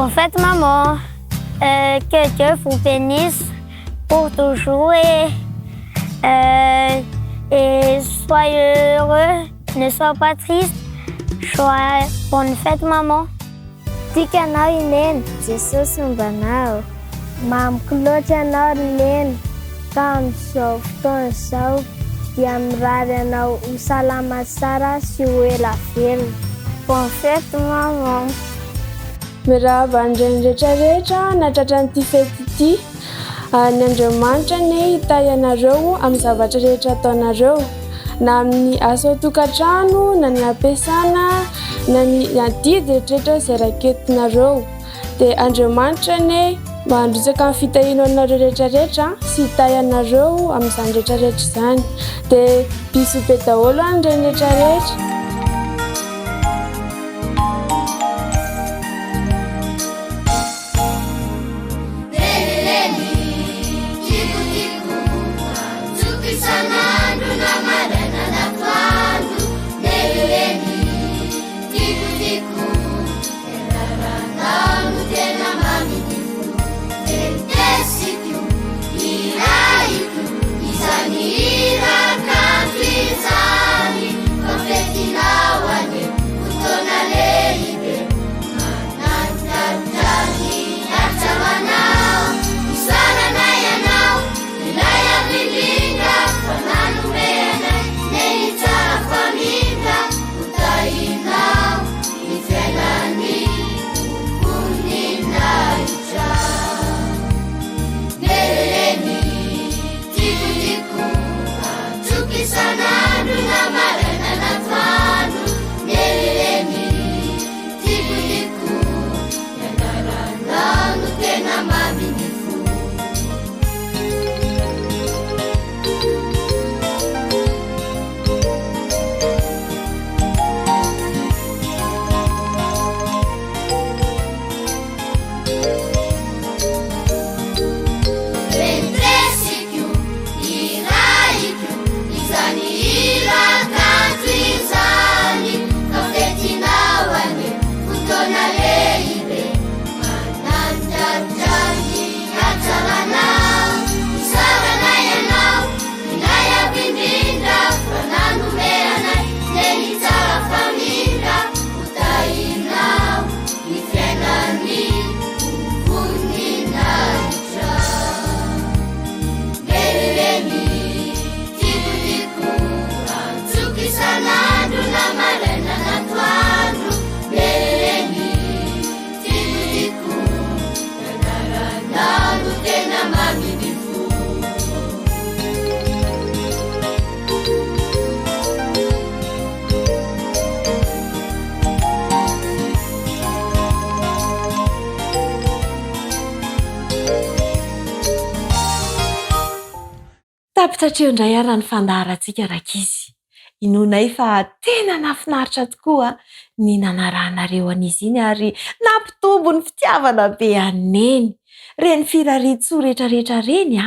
En fait, maman, que Dieu vous bénisse pour toujours et soyez heureux, ne sois pas triste. Bonne fête, maman. Tikanao ineny, Jesosy ombanao. Mamiko loatra anao neny, ka amin'izao fotoana izao dia mirary anao ho salama tsara sy ho ela velona. Bonne fête, maman. Mirava andreny rehetrarehetra natratra n'ity fety ity. Ny Andriamanitra ny hitahy anareo amin'ny zavatra rehetra ataonareo, na amin'ny asa tokantrano, na ny ampiasana, na ny adidy rehetrarehetra izay raketinareo. Dia Andriamanitra ny mandrotsaka ny fitahiana anareo rehetrarehetra sy hitahy anareo amin'izany rehetrarehetra izany. Dia bisous be daholo andreny rehetrarehetra. Ira, canto, exame, confetti. Mampitatreho indray ary ny fandaharantsika rakizy. Inonay fa tena nafinaritra tokoa ny nanarahanareo an'izy iny ary nampitombo ny fitiavana be aneny. Reny firarian-tsoa rehetrarehetra reny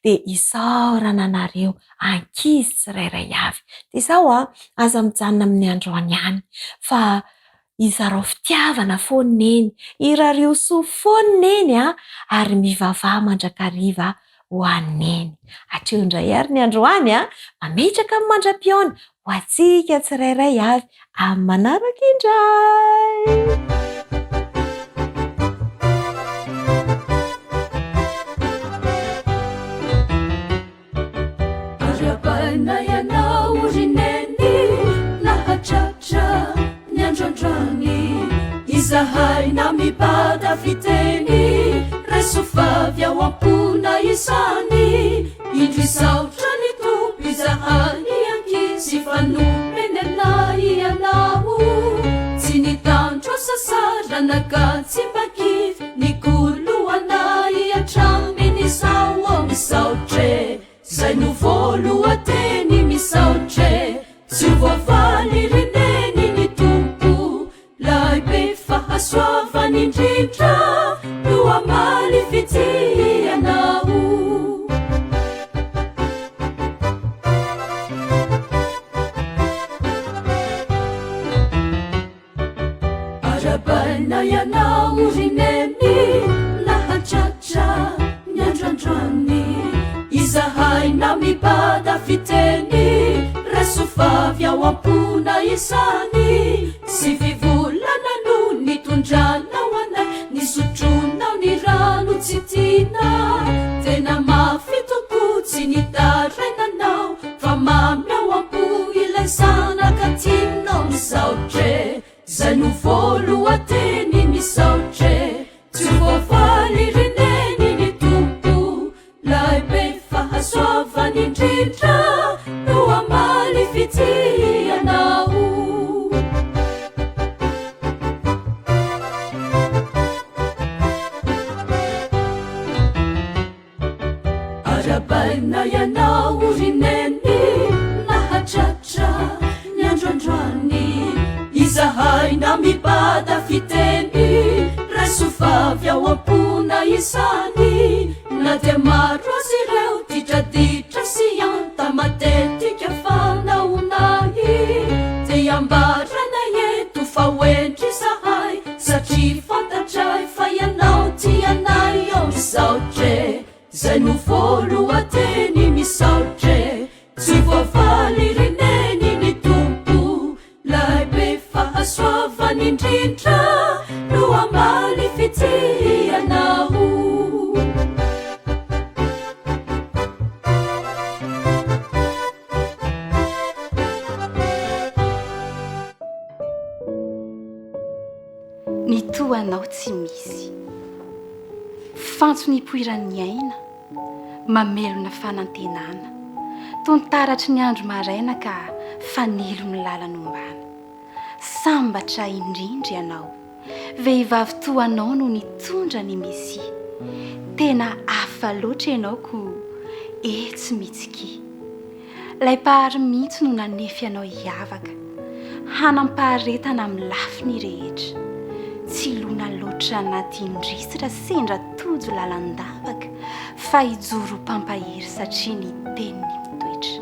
dia isaorana anareo ankizy tsirairay avy. Dia izao aza mijanona amin'ny androany ihany fa izarao fitiavana foneny, irario soa foneny ary mivavaha mandrakariva ho aneny. Hatreo indray ary ny androany mametraka amin'ny mandra-piaona ho antsika tsirairay avy amin'ny manaraka indray. Arabaina ianao rineny nahatratra ny androandroany izahay na mibada fiteny resofavy ao ampona isany indro isaotra ny tompo izahay ankizy fanomeny anay ianao tsy nitandro sasarana ka tsy mpakify ny goloanay atraminy sao misaotre zay no voalohateny misaotre tsy voavaly reneny ny tompo lay be fahasoavany indrindra no amaly fitianao. Arabaina ianao rineny nahatratra ny androandroany izahay na mibada fiteny resofavy ao ampona isany sy fivolana no nitondranao anay nisotronao ny rano tsy tiana tena mafy toko tsy nitarainanao fa mamy ao ampo ilay sanaka tianao misaotre zay no voalohateny misaotre tsy voavaly reneny ny tompo lay be fahasoavany indrindra no amaly fitianao. Arabaina ianao rineny nahatratra ny androandroany izahay na mibada fiteny resofavy ao ampona isany na dia maro azy ireo ditraditra sy anta matetika fanaonay dia ambarana eto fa hoendry zahay satria fantatray fa ianao tianay ao misaotre zay no voalohateny misaotre tsy voavaly reneny ny tompo lay be fahasoavany indrindra no amaly fitianao. Ny toanao tsy misy fantso ny poiran'ny aina mamelona fanantenana tontaratry ny andro maraina ka fanilo ny lalanombana sambatra indrindra ianao vehivavy toanao no nitondra ny mesi tena afa loatra ianao ko tsy mitsiki lay pahary mihitsy no nanefy ianao hiavaka hanampaharetana amin'ny lafiny rehetra tsy lona loatra anaty indrisitra sendra tojo lalandavaka fa hijoro pampahery satria ny teniny mitoetra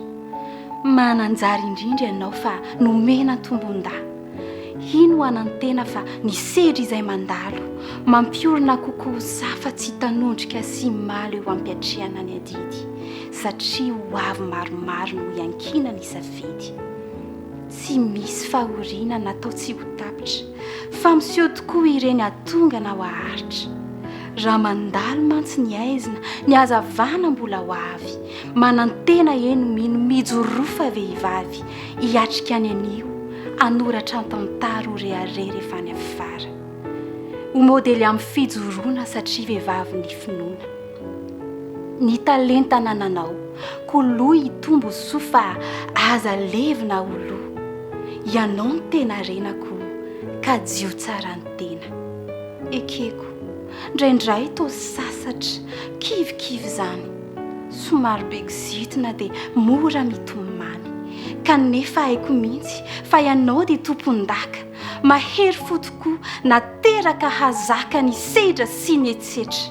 mananjary indrindra ianao fa nomena tombon-da ino anantena fa ny sedry izay mandalo mampiorina kokoa zafa tsy tanondrika sy maly eo ampiatriana ny adidy satria ho avy maromaro no iankina ny safidy tsy misy fahoriana natao tsy ho tapitra fa miseho tokoa ireny atongana ho aharitra raha mandalo mantsy ny aizina ny azavana mbola ho avy manantena eno mino mijorofa vehivavy hiatrika any anio anoratra antantara ho reharera efa any afara ho modely amin'ny fijoroana satria vehivavy ny finoana ny talenta nananao ko loha hitombo soa fa aza levina ho loha ianao ny tena renako ka jio tsara ny tena ekeko ndraindray to sasatra kivikivy zany somary begizitina dia mora mitomany kanefa haiko mihitsy fa ianao dia tompon-daka mahery fo tokoa nateraka hazaka ny sedra sy ny etsetra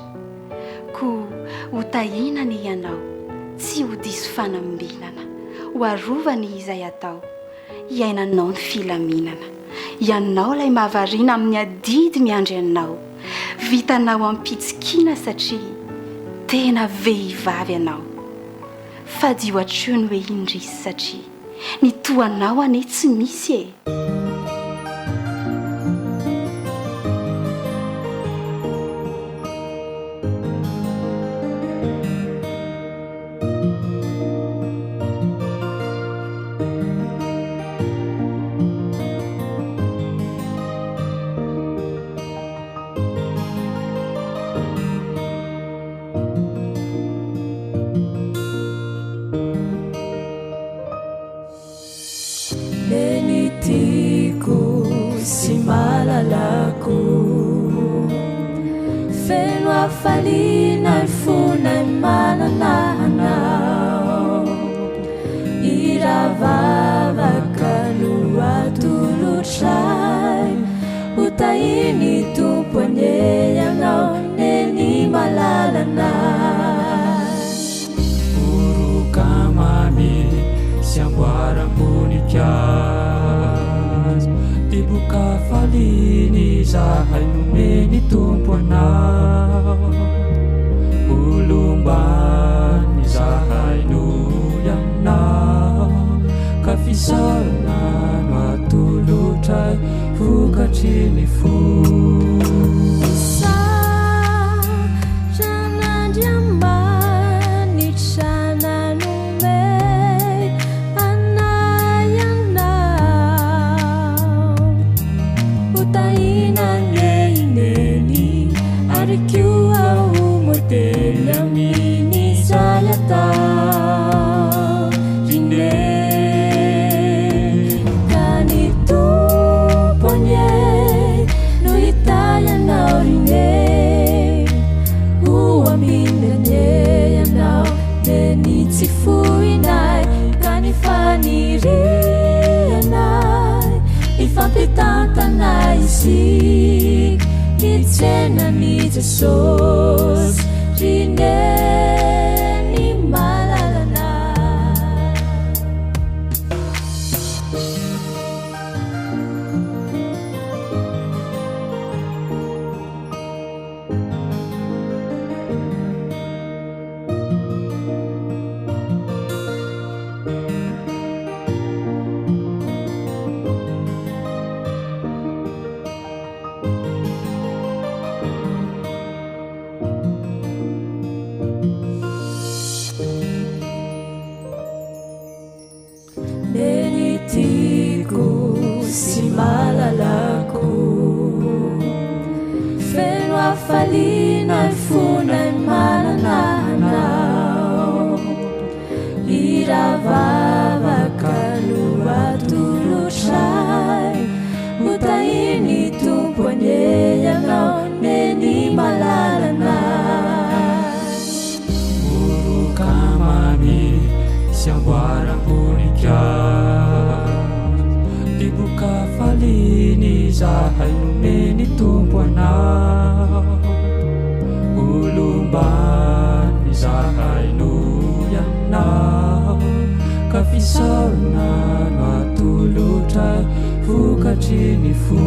ko hotahinany ianao tsy ho diso fanambinana ho arovany izay atao iainanao ny filaminana ianao ilay mahavariana amin'ny adidy miandry anao vitanao ampitsikina satria tena vehivavy ianao fa dio atreo ny hoe indrisy satria ny toanao ane tsy misy e. Falina funa mananao iravava kalua tulutrai utaini tumpone yanao neni malalana uru kamami siambuara munikas dibuka falini zahai numeni tumponao ulumban zahai nuyanao kafisana watulutai fukachini fu Tantanai Itsena ni Jesus Rineni malalana Falina funa mananao iravava kalua tulutrai utaini tumpone yanao neni malalana uru kamami siambuara munikas dibuka falini zahai numeni tumponao ulumban zahai nuyanao kafisarna watulutai fukachini fu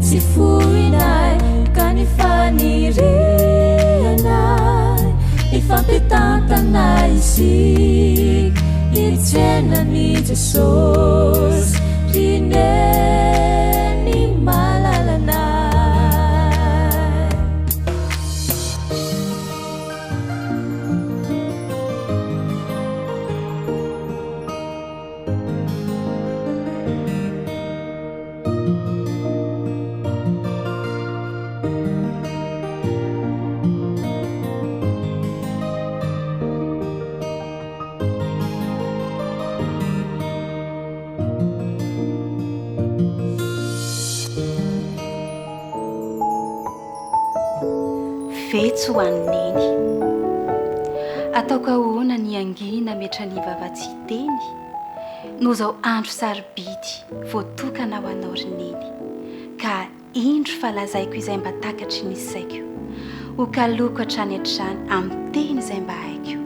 Sifuinai kanifanirinai ifampitantanai isik itsena ni Jesus rineni malalana vetso ho anneny. Ataoko ahoana ny angina metra ny vavatsy teny no zao andro sarobidy voatokana ho anao rineny, ka indro falazaiko izay mba takatry ny saiko ho kaloko hatrany hatrany amin'ny teny izay mba haiko.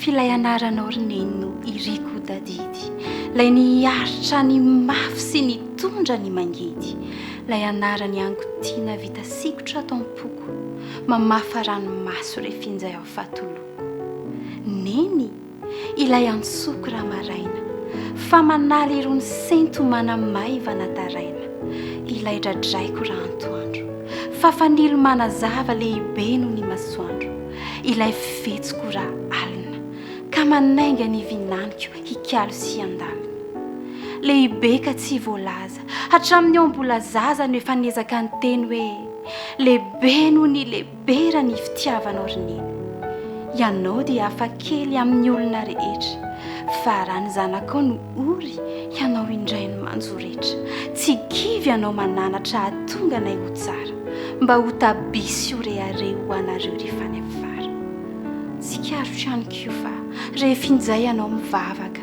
Filay anaranao rineny no iriko dadidy, lay niaritra ny mafy sy ny tondra ny mangidy, lay anarany angotiana vita sikotra tampoko, mamafa ranomaso rehefinjay ao fatoloko. Neny ilay antsoko raha maraina, fa manaly irony sento manamaivana taraina, ilay dradraiko raha antoandro, fa fanilo manazava lehibe no ny masoandro, ilay fetsiko raha alina, ka manainga ny vinaniko hikalo sy andalina. Lehibe ka tsy voalaza, hatramin'ny ao mbola zaza no efa niezaka ny teny hoe lehibe no ny lehibe raha ny fitiavanao rineny. Ianao dia hafa kely amin'ny olona rehetra, fa raha ny zanakao no ory, ianao indray no manjoretra. Tsy kivy ianao mananatra hahatonga nay ho tsara, mba ho tabisy ho rehare ho anareo rehefa ny afara. Tsikarotra ihany koa fa rehefa injay ianao mivavaka,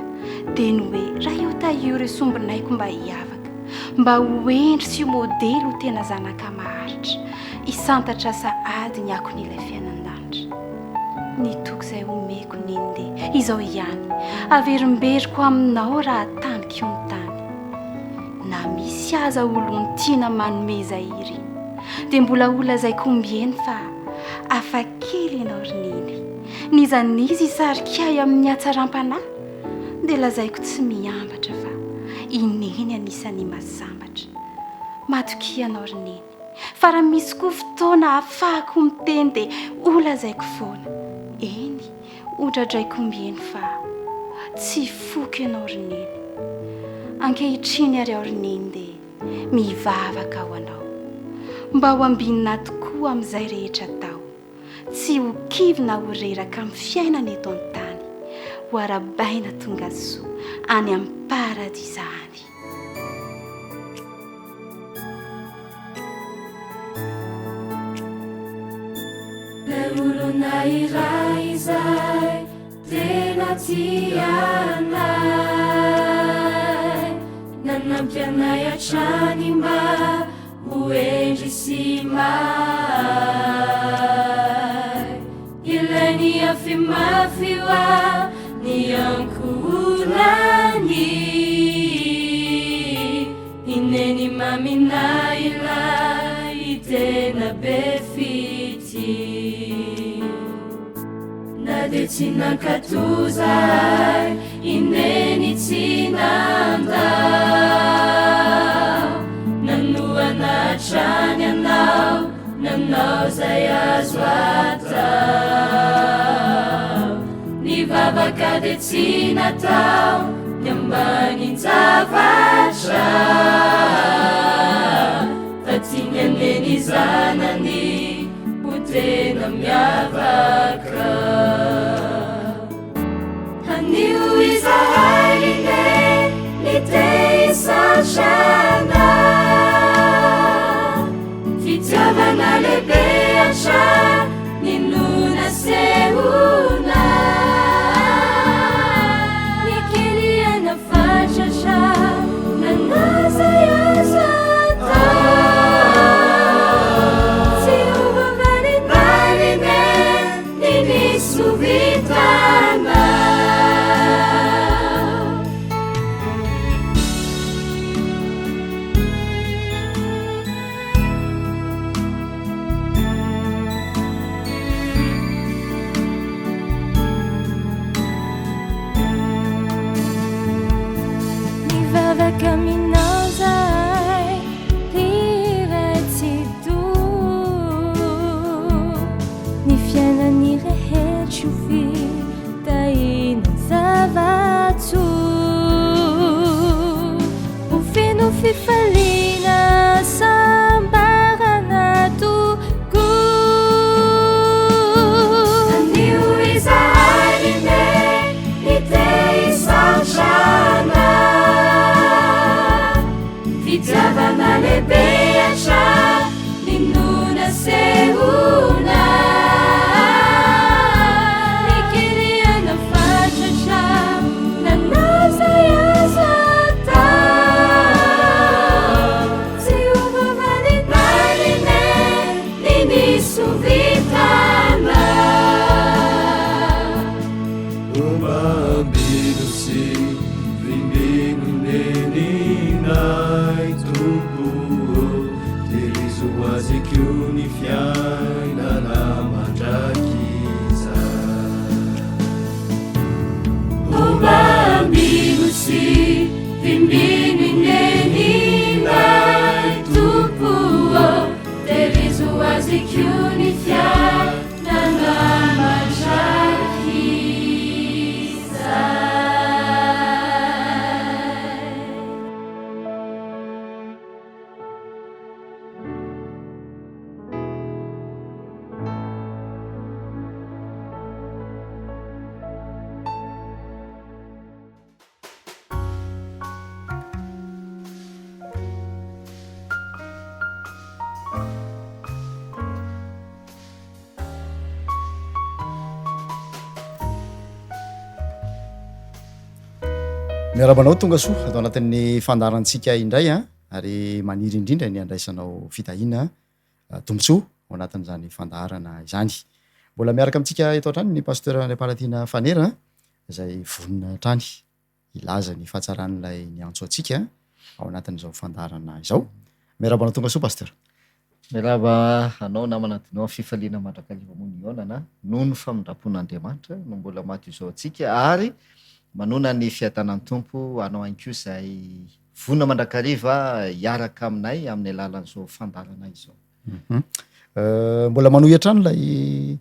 dia ny hoe raha eo taio ireo sombinaiko mba hiavaka, mba ho endry sy ho modely ho tena zanaka maharitra, hisantatra sahady ny akon'ilay fiainandanitra. Ny toko izay omeko neny dia izao ihany, averimberiko aminao raha tanika io ny tany. Na misy aza olony tiana manome izay ireny, dia mbola olazaiko ombieny fa hafa kely ianao rineny. Nizanizy hisarika amin'ny hatsaram-panahy, dia lazaiko tsy miambatra fa ineny anisany masambatra. Matoky ianao rineny, fa raha misy koa fotoana ahafahako miteny dia olazaiko foana. Eny, odradraiko ombieny fa tsy foky ianao rineny. Ankehitriny ary ao rineny dia mivavaka ho anao, mba ho ambinina tokoa amin'izay rehetra tao, tsy ho kivina ho reraka amin'ny fiainana eto an-tany, ho arabaina tonga soa any amin'ny paradisa any. Olona iray izay tena tia anay, nanampy anay hatrany mba ho endry sy mahay. Ilainy afy mafy hoa ny ankorany, ineny mamina ilay tena be fity. Na dia tsy nankatozay, ineny tsy nandao, nanoana hatrany anao, nanao zay azo atao. Nivavaka dia tsy natao, ny ambanin-javatra, fa tiany aneny zanany ho tena miavaka. Anio izahay rineny ny tehisatrana, fitiavana lehibe hatrany no nasehona. Ny kely anafatratra nanazay azo atao, tsy ovavany marineny ny nisovitana. Nivavaka aminao zay, iray-tsy do, ny fiainany rehetra ho fitahina zavatso, ho feno fifaliana sambarana toko. Anio izahay rineny ny tehisatrana, fitiavana lehibe hatrany no nasehona. miarabanao tonga soa atao anatin'ny fandarantsika indray a ary maniry indrindra ny andraisanao fitahina tombotsoa ao anatin'izany fandarana izany. Mbola miaraka amintsika eto an-trany ny pasteur Nepalatiana Fanera izay vonina trany ilaza ny fahatsaran'ilay ny antso antsika ao anatin'izao fandarana izao. Miarabanao tonga soa pasteur. Miaraba anao namanadinao fifaliana mandrakariva mony ionana noho ny famindrapon'Andriamanitra no mbola maty izao antsika ary manona ny fiatanan'ny tompo anao anko izay vona mandrakariva hiaraka aminay amin'ny alalan'izao fandarana izao. Mbola manohy hatrany ilay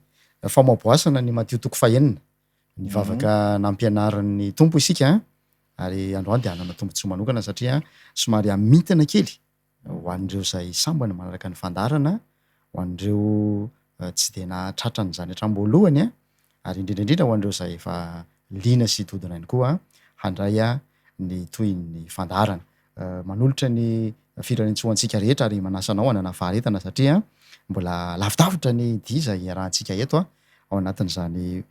famaboasana ny Matio toko fahenina ny vavaka nampianaran'ny tompo isika ary androany dia hanana tombontsoa manokana satria somary amintana kely ho an'ireo izay sambany manaraka ny fandarana, ho an'ireo tsy dia nahatratra n'izany hatramboalohany ary indrindraindrindra ho an'ireo izay efa liana sy todina ihany koa handray ny toy ny fandarana. Manolotra ny firanitsoantsika rehetra ary manasanao hanana faharetana satria mbola lavidavitra ny diza iarahantsika eto ao anatin'izany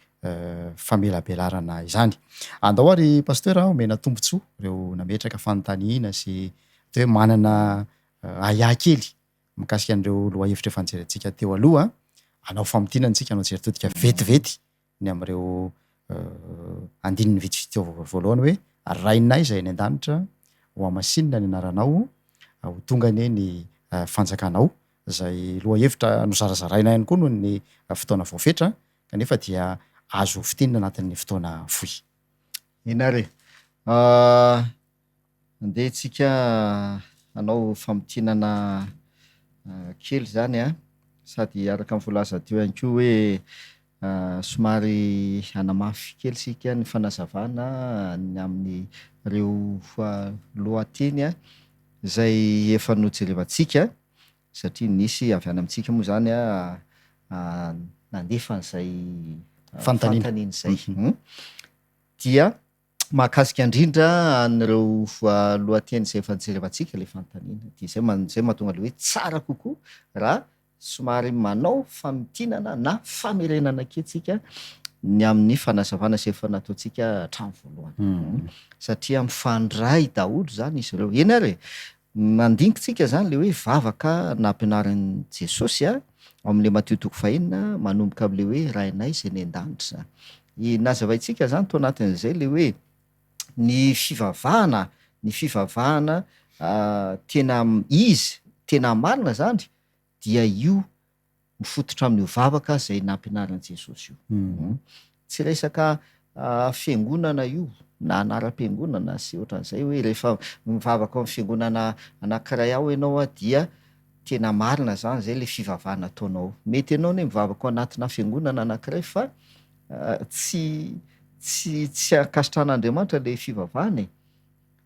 famelabelarana izany. Andao ary pasteur omena tombotsoa ireo nametraka fanontaniana sy hoe manana aya kely mikasika an'ireo loha hevitra efa nijerentsika teo aloha, anao famotinana tsika anao jeritodika vetivety ny amin'ireo andininy vitsivitsy voalohany hoe rainay izay ny an-danitra ho amasinina ny anaranao ho tonga ny fanjakanao izay loha hevitra nozarazaraina ihany koa noho ny fotoana voafetra kanefa dia azo fitinina anatin'ny fotoana fohy. Inare andeha tsika anao famotinana kely zany sady araka amin'ny voalaza teo ihany koa hoe somary anamafy kely sika ny fanazavana ny amin'ny ireo lohateny izay efa nojerevantsika satria nisy avy any amintsika moa zany nandefa n'izay fanontaniana izay dia mahakasika indrindra an'ireo lohateny izay efa nijerevantsika le fanontaniana dia zay mahatonga le hoe tsara kokoa raha somary manao famitinana na famerenana ketsika ny amin'ny fanazavana sy efa nataontsika hatramy voalohany satria mifandray daholo zany izy ireo. Eny ary mandinitsika zany le hoe vavaka nampianaran'i Jesosy ao amin'le Matio toko fahenina manomboka amin'le hoe rainay izay ny an-danitra. Nazavaintsika zany tao anatin'izay le hoe ny fivavahana tena izy tena marina zany dia io mifototra amin'io vavaka izay nampianaran'i Jesosy io. Tsy resaka fiangonana io na anaram-piangonana sy ohatran'izay hoe rehefa mivavaka amin'ny fiangonana anankiray ao ianao dia tena marina zany zay le fivavahana ataonao. Mety ianao ny mivavaka ao anatina fiangonana anankiray fa tsy ankasitran'Andriamanitra le fivavahana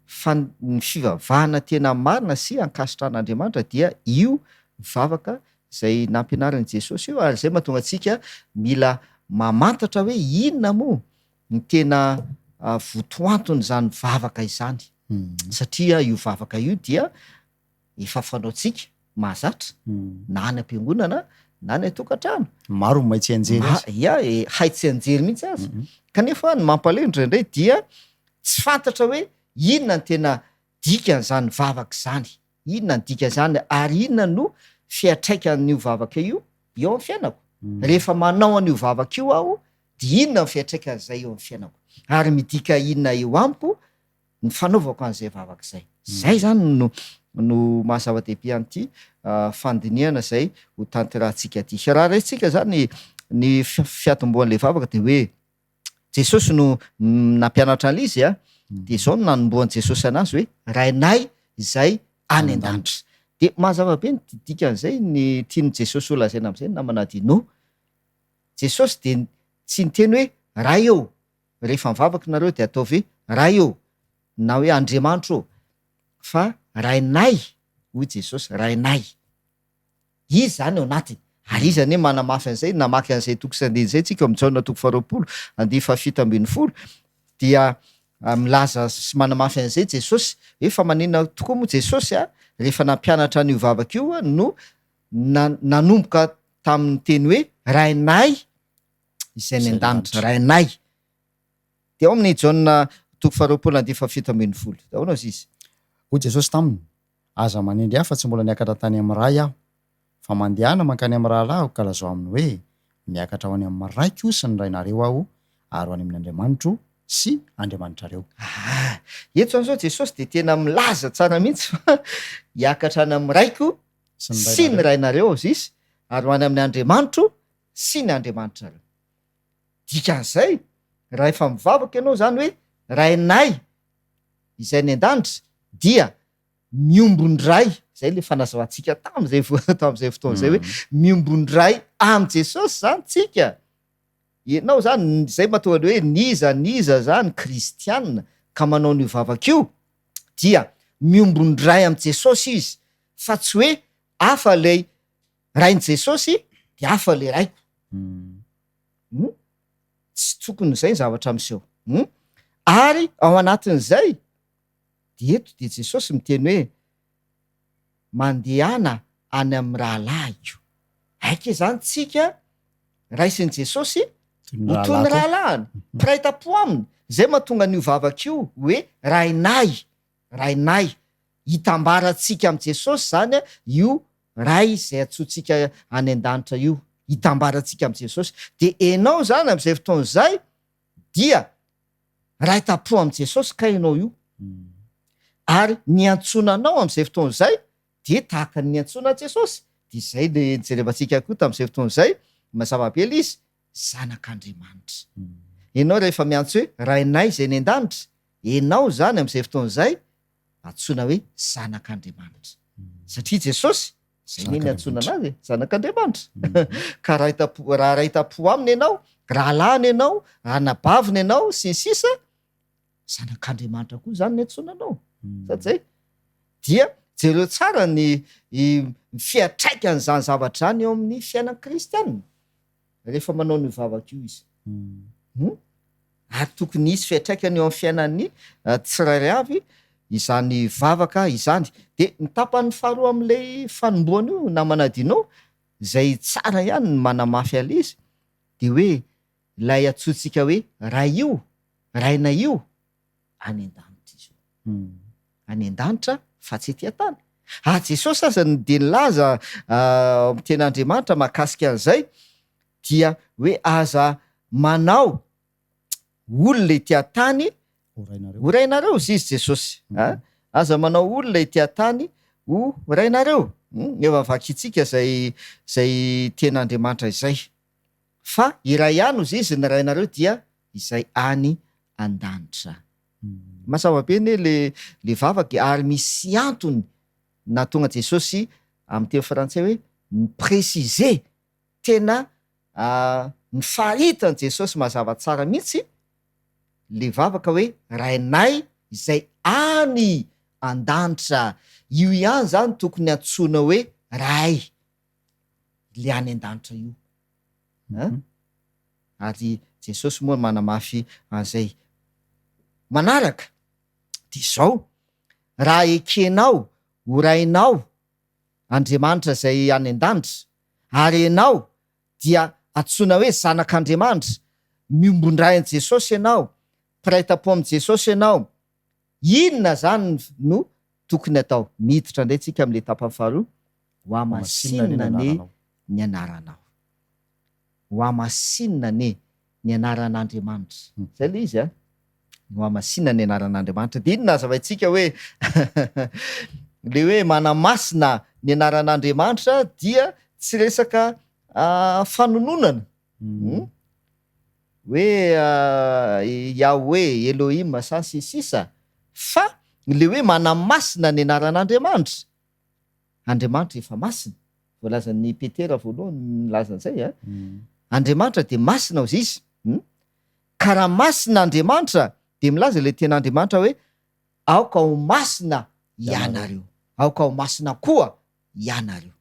fa ny fivavahana tena marina sy ankasitran'Andriamanitra dia io vavaka izay nampianaran'i Jesosy io ary zay mahatonga antsika mila mamantatra hoe inona moa ny tena votoantony zany vavaka izany satria io vavaka io dia efa fanaontsika mahazatra na any am-piangonana na ny atokantrano. Maro maitsy anjery haitsy anjery mihitsy azy kanefa ny mampalahelo indraindray dia tsy fantatra hoe inona ny tena dikan'izany vavaka izany, inona ny dika zany ary inona no fiatraikan'io vavaka io eo amin'ny fiainako. Rehefa manao an'io vavaka io aho dia inona ny fiatraikan'izay eo amin'ny fiainako ary midika inona eo amiko ny fanaovako an'izay vavaka izay. Zay zany no mahazava-dehibe an'ity fandiniana izay ho tanterahantsika ty. Raha resitsika zany ny fiatomboan'le vavaka dia hoe Jesosy no nampianatra an'izy dia izao no nanomboan'i Jesosy anazy hoe rainay izay any an-danitra. Dia mahazava-be ny dikan'izay ny tiany Jesosy ho lazaina amin'izay na manadino. Jesosy dia tsy niteny hoe ray eo rehefa mivavaka nareo dia atao ve ray eo na hoe Andriamanitra eo fa rainay hoy Jesosy rainay. Izy zany ao anatiny ary izy anie manamafy an'izay namaky an'izay toko sy andiny izay tsika amin'ny Jaona toko 20 andihy fahafito ambin'ny folo dia milaza sy manamafy an'izay Jesosy hoe fa maninona tokoa moa Jesosy rehefa nampianatra an'io vavaka io no nanomboka tamin'ny teny hoe rainay izay ny an-danitra rainay. Dia ao amin'ny Jaona toko faharoapolo andihy fafito ambin'ny folo dahoana izy izy hoy jesosy taminy aza manendry aho fa tsy mbola niakatra tany amin'ny ray aho fa mandehana mankany amin'ny rahalahy ka lazao aminy hoe miakatra ho any amin'ny raiko sy ny rainareo aho ary ho any amin'ny Andriamanitro sy Andriamanitrareo. Eto an'izao Jesosy de tena milaza tsara mihitsy fa hiakatra any amin'ny raiko sy ny rainareo izy izy ary ho any amin'ny Andriamanitro sy ny Andriamanitrareo. Dikan'izay raha efa mivavaka ianao zany hoe rainay izay ny an-danitra dia miombondray zay le fanazavantsika tam'izay fotoana zay hoe miombondray am' Jesosy zany tsika. Ianao zany zay mahatonga hoe niza zany kristianina ka manao ny vavaka io dia miombondray am' Jesosy izy fa tsy hoe hafa le rain' Jesosy de hafa le raiko. Tsy tokony zay zavatra miseho. Ary ao anatin'izay de eto de Jesosy miteny hoe mandehana any amin'ny rahalahy io. Aika zany tsika raisin'i Jesosy ho toy ny rahalahiny piraita-po aminy zay mahatonga an'io vavaka io hoe rainay hitambarantsika am' Jesosy zany io ray zay atsotsika any an-danitra io hitambarantsika am' Jesosy de enao zany am'izay fotoana zay dia raita-po am' Jesosy ka enao io ary niantsonanao am'izay fotoana zay de tahaka ny antsona Jesosy de zay le jerevantsika koa tam'izay fotoana zay mazava be le izy zanak'Andriamanitra. Enao rehefa miantso hoe rainay zay ny an-danitra enao zany am'izay fotoana zay antsona hoe zanak'Andriamanitra satria Jesosy zay ny antsona anazy zanak'Andriamanitra. Ka raha raita-po aminy ianao rahalahiny ianao anabaviny ianao sy ny sisa zanak'Andriamanitra koa zany ny antsonanao sady zay dia jereo tsara ny fiatraikany zany zavatra zany eo amin'ny fiainan'ny kristianina rehefa manao ny vavaka io izy. Ary tokony isy fiatraikany eo amin'ny fiainan'ny tsirairay avy izany vavaka izany. De ny tapany faharoa am'le fanomboana io na manadinao zay tsara ihany ny manamafy ale izy de hoe lay atsotsika hoe ray io raina io any an-danitra izy io. Any an-danitra fa tsy etỳ tany. Jesosy aza de nilaza tenin'Andriamanitra mahakasika an'izay dia hoe aza manao olona etỳ tany ho rainareo izy Jesosy. Aza manao olona etỳ tany ho rainareo. Efa vakitsika zay tenin'Andriamanitra izay fa iray ihany izy izy ny rainareo dia izay any an-danitra. Mazava be ne le vavaka ary misy antony na tonga Jesosy amin'ny teny frantsay hoe ny préciser tena ny fahitany Jesosy mazava tsara mihitsy le vavaka hoe rainay izay any an-danitra. Io ihany zany tokony antsoina hoe ray le any an-danitra io. Ary Jesosy moa manamafy an'izay. Manaraka de zao raha ekenao ho rainao Andriamanitra zay any an-danitra ary enao dia antsoina hoe zanak'Andriamanitra miombondray an' Jesosy ianao piraita-po am' Jesosy ianao inona zany no tokony atao? Miditra indray tsika am'le tapany faharoa ho amasinina ny anaranao. Ho amasinina ny anaran'Andriamanitra. Zay le izy ho amasinina ny anaran'Andriamanitra. De inona zavaitsika hoe le hoe manamasina ny anaran'Andriamanitra dia tsy resaka fanononana hoe Yahweh, Elohim sa sy sisa fa le hoe manamasina ny anaran'Andriamanitra. Andriamanitra efa masina. Voalazan'ny Petera voalohany milaza an'izay Andriamanitra de masina hozy izy. Ka raha masina Andriamanitra de milaza le ten'Andriamanitra hoe aoka ho masina ianareo. Aoka ho masina koa ianareo.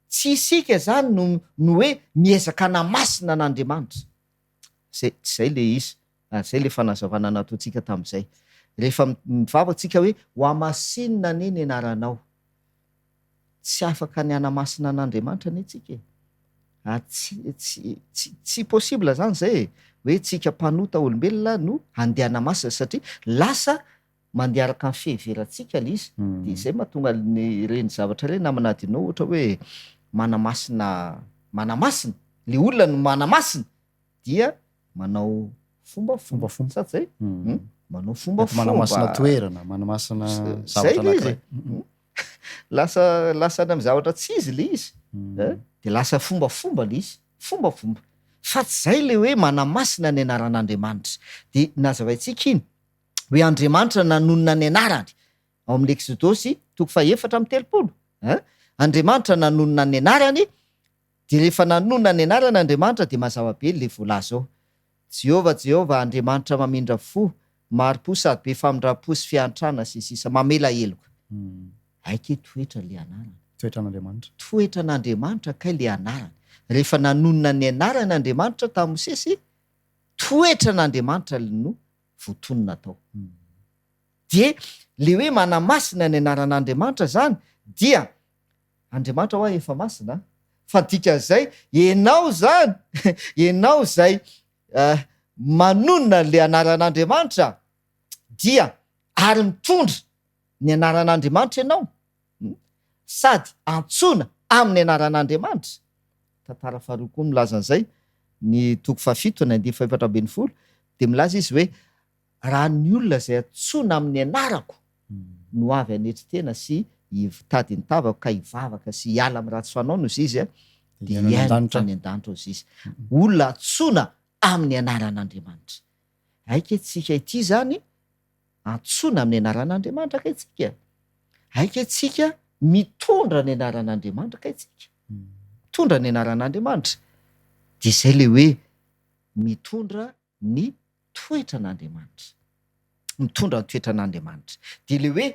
Tsy isika zany no hoe miezaka namasina an'Andriamanitra. Zay le izy. Zay le fanazavana nataontsika tam'izay. Rehefa mivavatsika hoe ho amasinina ny anaranao. Tsy afaka ny anamasina an'Andriamanitra ny tsika. Tsy possible zany zay. hoe tsika mpanota olombelona no andehana masina satria lasa mandearaka ny feheveratsika l izy de izay mahatonga ny reny zavatra reny namanadinao ohatra hoe manamasina le olona no manamasina dia manao fombafomba sady zay manao fombamanammasina toerana manamasina zavatra anankiray lasa any amy zavatra tsy izy le izy de lasa fombafomba le izy fombafomba fa tsy zay le hoe manamasina ny anaran'Andriamanitra de nazavaintsika iny hoe Andriamanitra nanonona ny anarany ao amin'ny Exodosy 4:7 Andriamanitra nanonona ny anarany de rehefa nanonona ny anarany Andriamanitra de mazava be le voalaza ao Jehova Andriamanitra mamindra fo maro-po sady be famindram-po sy fiantrana sy sisa mamela heloka aike toetra le anarany toetran'Andriamanitra kay le anarany rehefa nanonona ny anarany Andriamanitra tamin'ny Mosesy toetran'Andriamanitra no votonina tao de le hoe manamasina ny anaran'Andriamanitra zany dia Andriamanitra hoa efa masina fa dikan'izay ianao zay manonona le anaran'Andriamanitra dia ary mitondra ny anaran'Andriamanitra ianao sady antsoina amin'ny anaran'Andriamanitra tantara faharoa koa milaza an'izay ny 7:7 de milaza izy hoe raha ny olona zay antsoina amin'ny anarako no avy anetry tena sy hitady ny tavako ka hivavaka sy hiala amin'ny ratsy fanao nozy izy de hiainany an-danitra ozy izy olona antsoina amin'ny anaran'Andriamanitra aika tsika ity zany antsoina amin'ny anaran'Andriamanitra ka itsika aika tsika mitondra ny anaran'Andriamanitra ka itsika mitondra ny anaran'Andriamanitra de zay le hoe mitondra ny toetran'Andriamanitra mitondra ny toetran'Andriamanitra de le hoe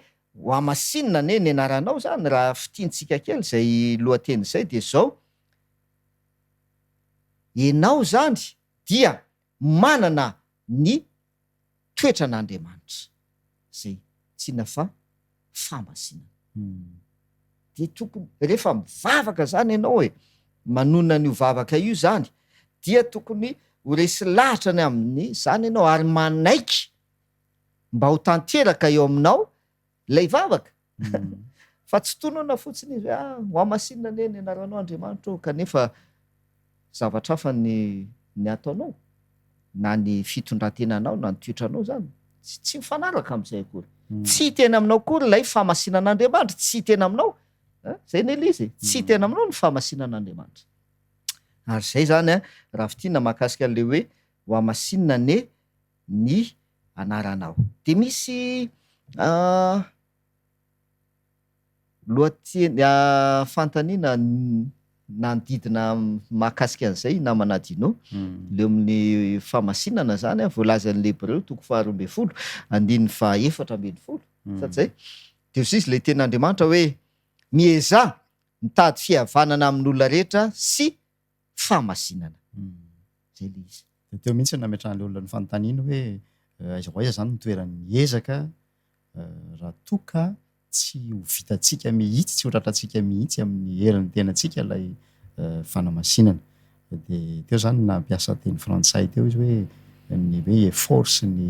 ho amasinina ne ny anaranao zany raha fitiantsika kely zay lohateny zay de zao ianao zany dia manana ny toetran'Andriamanitra zay tsina fa famasinana de tokony rehefa mivavaka zany ianao hoe manonona ny hovavaka io zany dia tokony ho resy lahatra ny amin'ny zany ianao ary manaiky mba ho tanteraka eo aminao lay vavaka fa tsy tonona fotsiny izy ho amasinina ne ny anaranao Andriamanitra kanefa zavatra hafa ny ataonao na ny fitondrantenanao na ny toetranao zany tsy mifanaraka am'izay akory tsy tena aminao kory lay famasinan'Andriamanitra tsy tena aminao zay ny elizy tsy tena aminao ny famasinan'Andriamanitra ary zay zany raha fitiana mahakasika le hoe ho amasinina ny anaranao de misy lohateny fantaniana nandidina mahakasika an'izay na manadinao leo amin'ny famasinana zany voalazan'ny Lebreo 2:12 sady zay de ozy izy le ten'Andriamanitra hoe mieza mitady fihavanana amin'olona rehetra sy famasinana zay le izy de teo mihitsy nametrahan'le olona ny fanontaniana hoe aiza ho aiza zany nitoeran'ny miezaka raha toka tsy ho vitatsika mihitsy tsy ho tratratsika mihitsy amin'ny herin'ny tenantsika lay fanamasinana de teo zany nampiasa teny frantsay teo izy hoe ny hoe force ny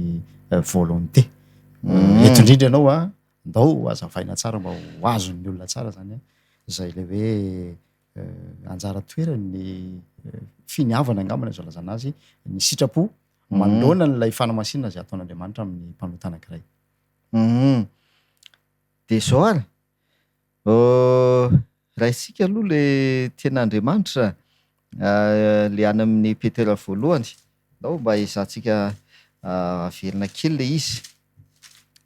volonté eto indrindra ianao ndao azavaina tsara mba ho azon'ny olona tsara zany zay le hoe anjara toerany finiavana angambana zao lazana azy ny sitrapo manoloana n'lay fanamasinana zay ataon'Andriamanitra amin'ny mpanota anankiray de zao ary raha isika aloha le ten'Andriamanitra le any amin'ny Petera voalohany ndao mba ezantsika averina kely le izy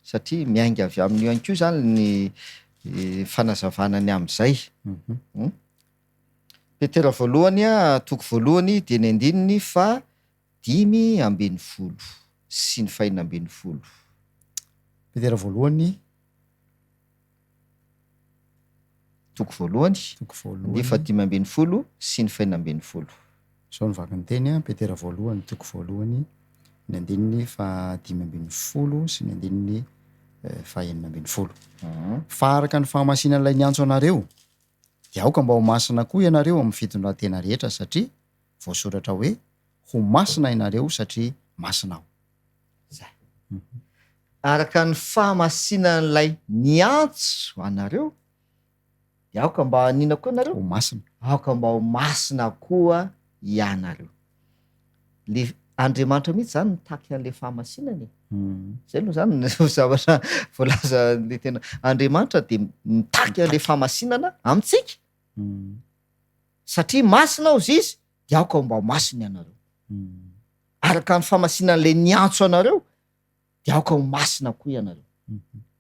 satria miainga avy amin'io ihany koa zany ny fanazavanany am'izay Petera voalohany 2 de ny 5:10 sy ny 4:10 Petera voalohany 2 5:10 sy ny 4:10 zao ny vaky ny teny Petera voalohany 2 ny 5:10 sy ny 4:10 fa araka ny fahamasinana lay niantso anareo de aoka mba ho masina koa ianareo amin'ny fitondran-tena rehetra satria voasoratra hoe ho masina ianareo satria masina aho. Zay. Araka ny fahamasinan'ilay niantso anareo de aoka mba nina koa anareo? Ho masina. Aoka mba ho masina koa ianareo. Le Andriamanitra mihitsy zany mitaky an'le fahamasinany. Zay aloha zany zavatra voalaza le tena Andriamanitra de mitaky an'le fahamasinana amintsika. Satria masina ao izy de aoka mba ho masina ianareo. Araka ny fahamasinan'le niantso anareo de aoka ho masina koa ianareo.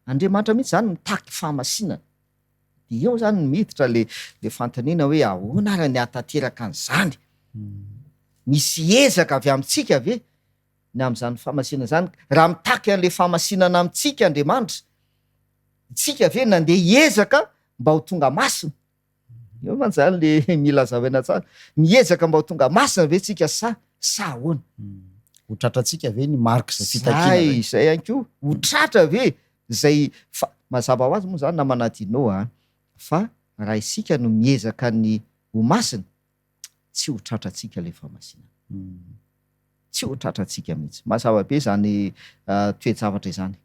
Andriamanitra mihitsy zany mitaky fahamasinana. De eo zany miditra le fantaniana hoe ahoana ary ny atateraka an'izany. Misy ezaka avy amintsika ve ny amin'izany fahamasinana zany? Raha mitaky an'le fahamasinana amintsika Andriamanitra, tsika ve nandeha hiezaka mba ho tonga masina? Eo man zany le mila zavaina tsara. Miezaka mba ho tonga masina ve tsika sa ahoana? Ho tratratsika ve ny marika zay fitakiana? Zay ihany koa. Ho tratra ve zay mazava ho azy moa zany na manadinao fa raha isika no miezaka ny ho masina, tsy ho tratratsika le fahamasinana. Tsy ho tratratsika mihitsy. Mazava be zany toe-javatra izany.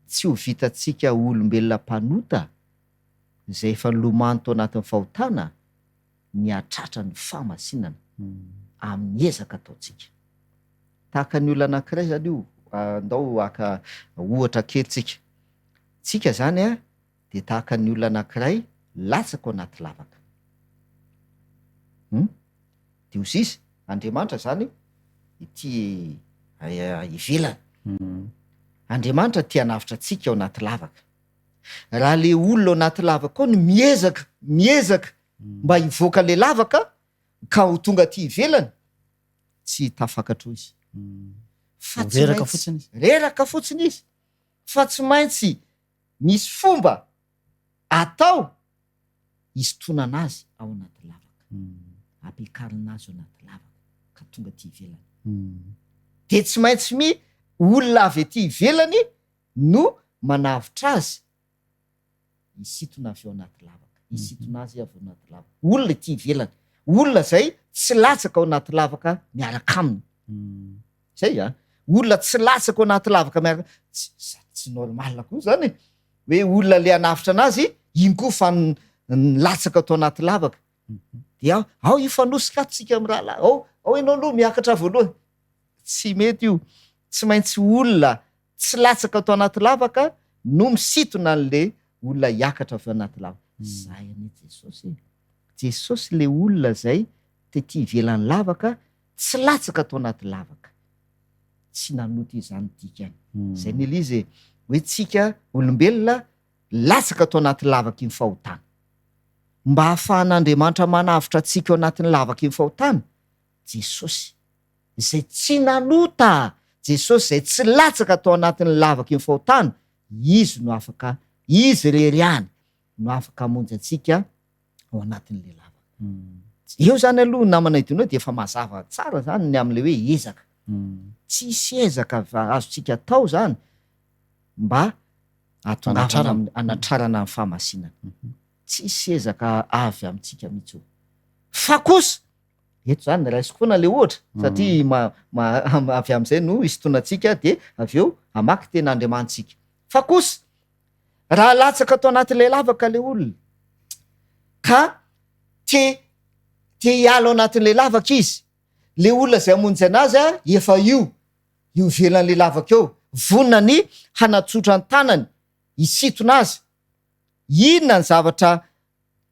Tsy ho vitatsika olombelona mpanota zay efa lomano tao anatin'ny fahotana ny atratra ny fahamasinana amin'ny ezaka ataotsika. Tahaka ny olona anankiray zany io, andao aka ohatra kely tsika. Tsika zany de tahaka ny olona anankiray latsaka ao anaty lavaka. De ozy izy Andriamanitra zany ity ivelany. Andriamanitra tia hanavitra tsika ao anaty lavaka. Raha le olona ao anaty lavaka ao no miezaka mba hivoaka le lavaka ka ho tonga ty ivelany, tsy tafakatra izy. Reraka fotsiny izy. Fa tsy maintsy misy fomba atao hisotonana azy ao anaty lavaka. Ampiakarina azy ao anaty lavaka ka tonga ty ivelany. De tsy maintsy olona avy ety ivelany no manavitra azy hisitona avy ao anaty lavaka. Hisitona azy avy ao anaty lavaka. Olona ety ivelany. Olona zay tsy latsaka ao anaty lavaka miaraka aminy. Zay olona tsy latsaka ao anaty lavaka miaraka. Tsy normal koa zany. Hoe olona le hanavitra anazy iny koa fa latsaka atao anaty lavaka. De ao ifanosika atsika amin'ny raha lahy. Ao ianao aloha miakatra voalohany. Tsy mety io. Tsy maintsy olona tsy latsaka atao anaty lavaka no misitona an'le olona hiakatra avy anaty lavaka. Zay ane Jesosy. Jesosy le olona zay tety ivelan'ny lavaka tsy latsaka atao anaty lavaka. Tsy nanota izany dikany. Zay ny elizy hoe tsika olombelona latsaka atao anaty lavaka iny fahotana. Mba hahafahan'Andriamanitra manavitra atsika ao anatin'ny lavaka iny fahotana, Jesosy zay tsy nanota, Jesosy zay tsy latsaka atao anatin'ny lavaka iny fahotana, izy no afaka, izy reriany no afaka hamonjy atsika ao anatin'le lavaka. Eo zany aloha namana idino de efa mazava tsara zany ny amin'le hoe ezaka. Tsisy ezaka azotsika atao zany mba anatrarana ny fahamasinana. Tsisy ezaka avy amintsika mihitsy. Fa kosa eto zany raisikoana le ohatra satria avy amin'izay no isotonatsika de avy eo amaky ten'Andriamanitsika. Fa kosa raha latsaka atao anatin'le lavaka le olona ka te hiala ao anatin'le lavaka izy, le olona zay hamonjy anazy efa io velan'le lavaka eo, vonona ny hanatsotra ny tanany hisitona azy. Inona ny zavatra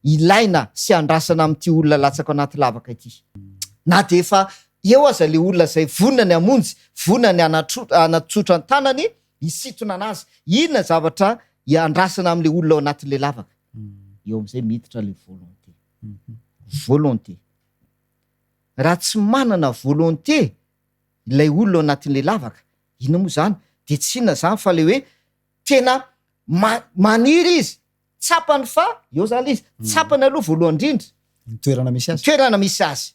ilaina sy andrasana amin'ity olona latsaka ao anaty lavaka ity? Na de efa eo aza le olona zay vonona ny hamonjy, vonona ny hanatsotra ny tanany hisitona anazy. Inona zavatra andrasana amin'le olona ao anatin'le lavaka? Eo amin'izay miditra le volonté. Volonté. Raha tsy manana volonté ilay olona ao anatin'le lavaka, ina moa zany? De tsy inona zany fa le hoe tena maniry izy, tsapany fa eo zany izy, tsapany aloha voalohany indrindra toerana misy azy. Toerana misy azy.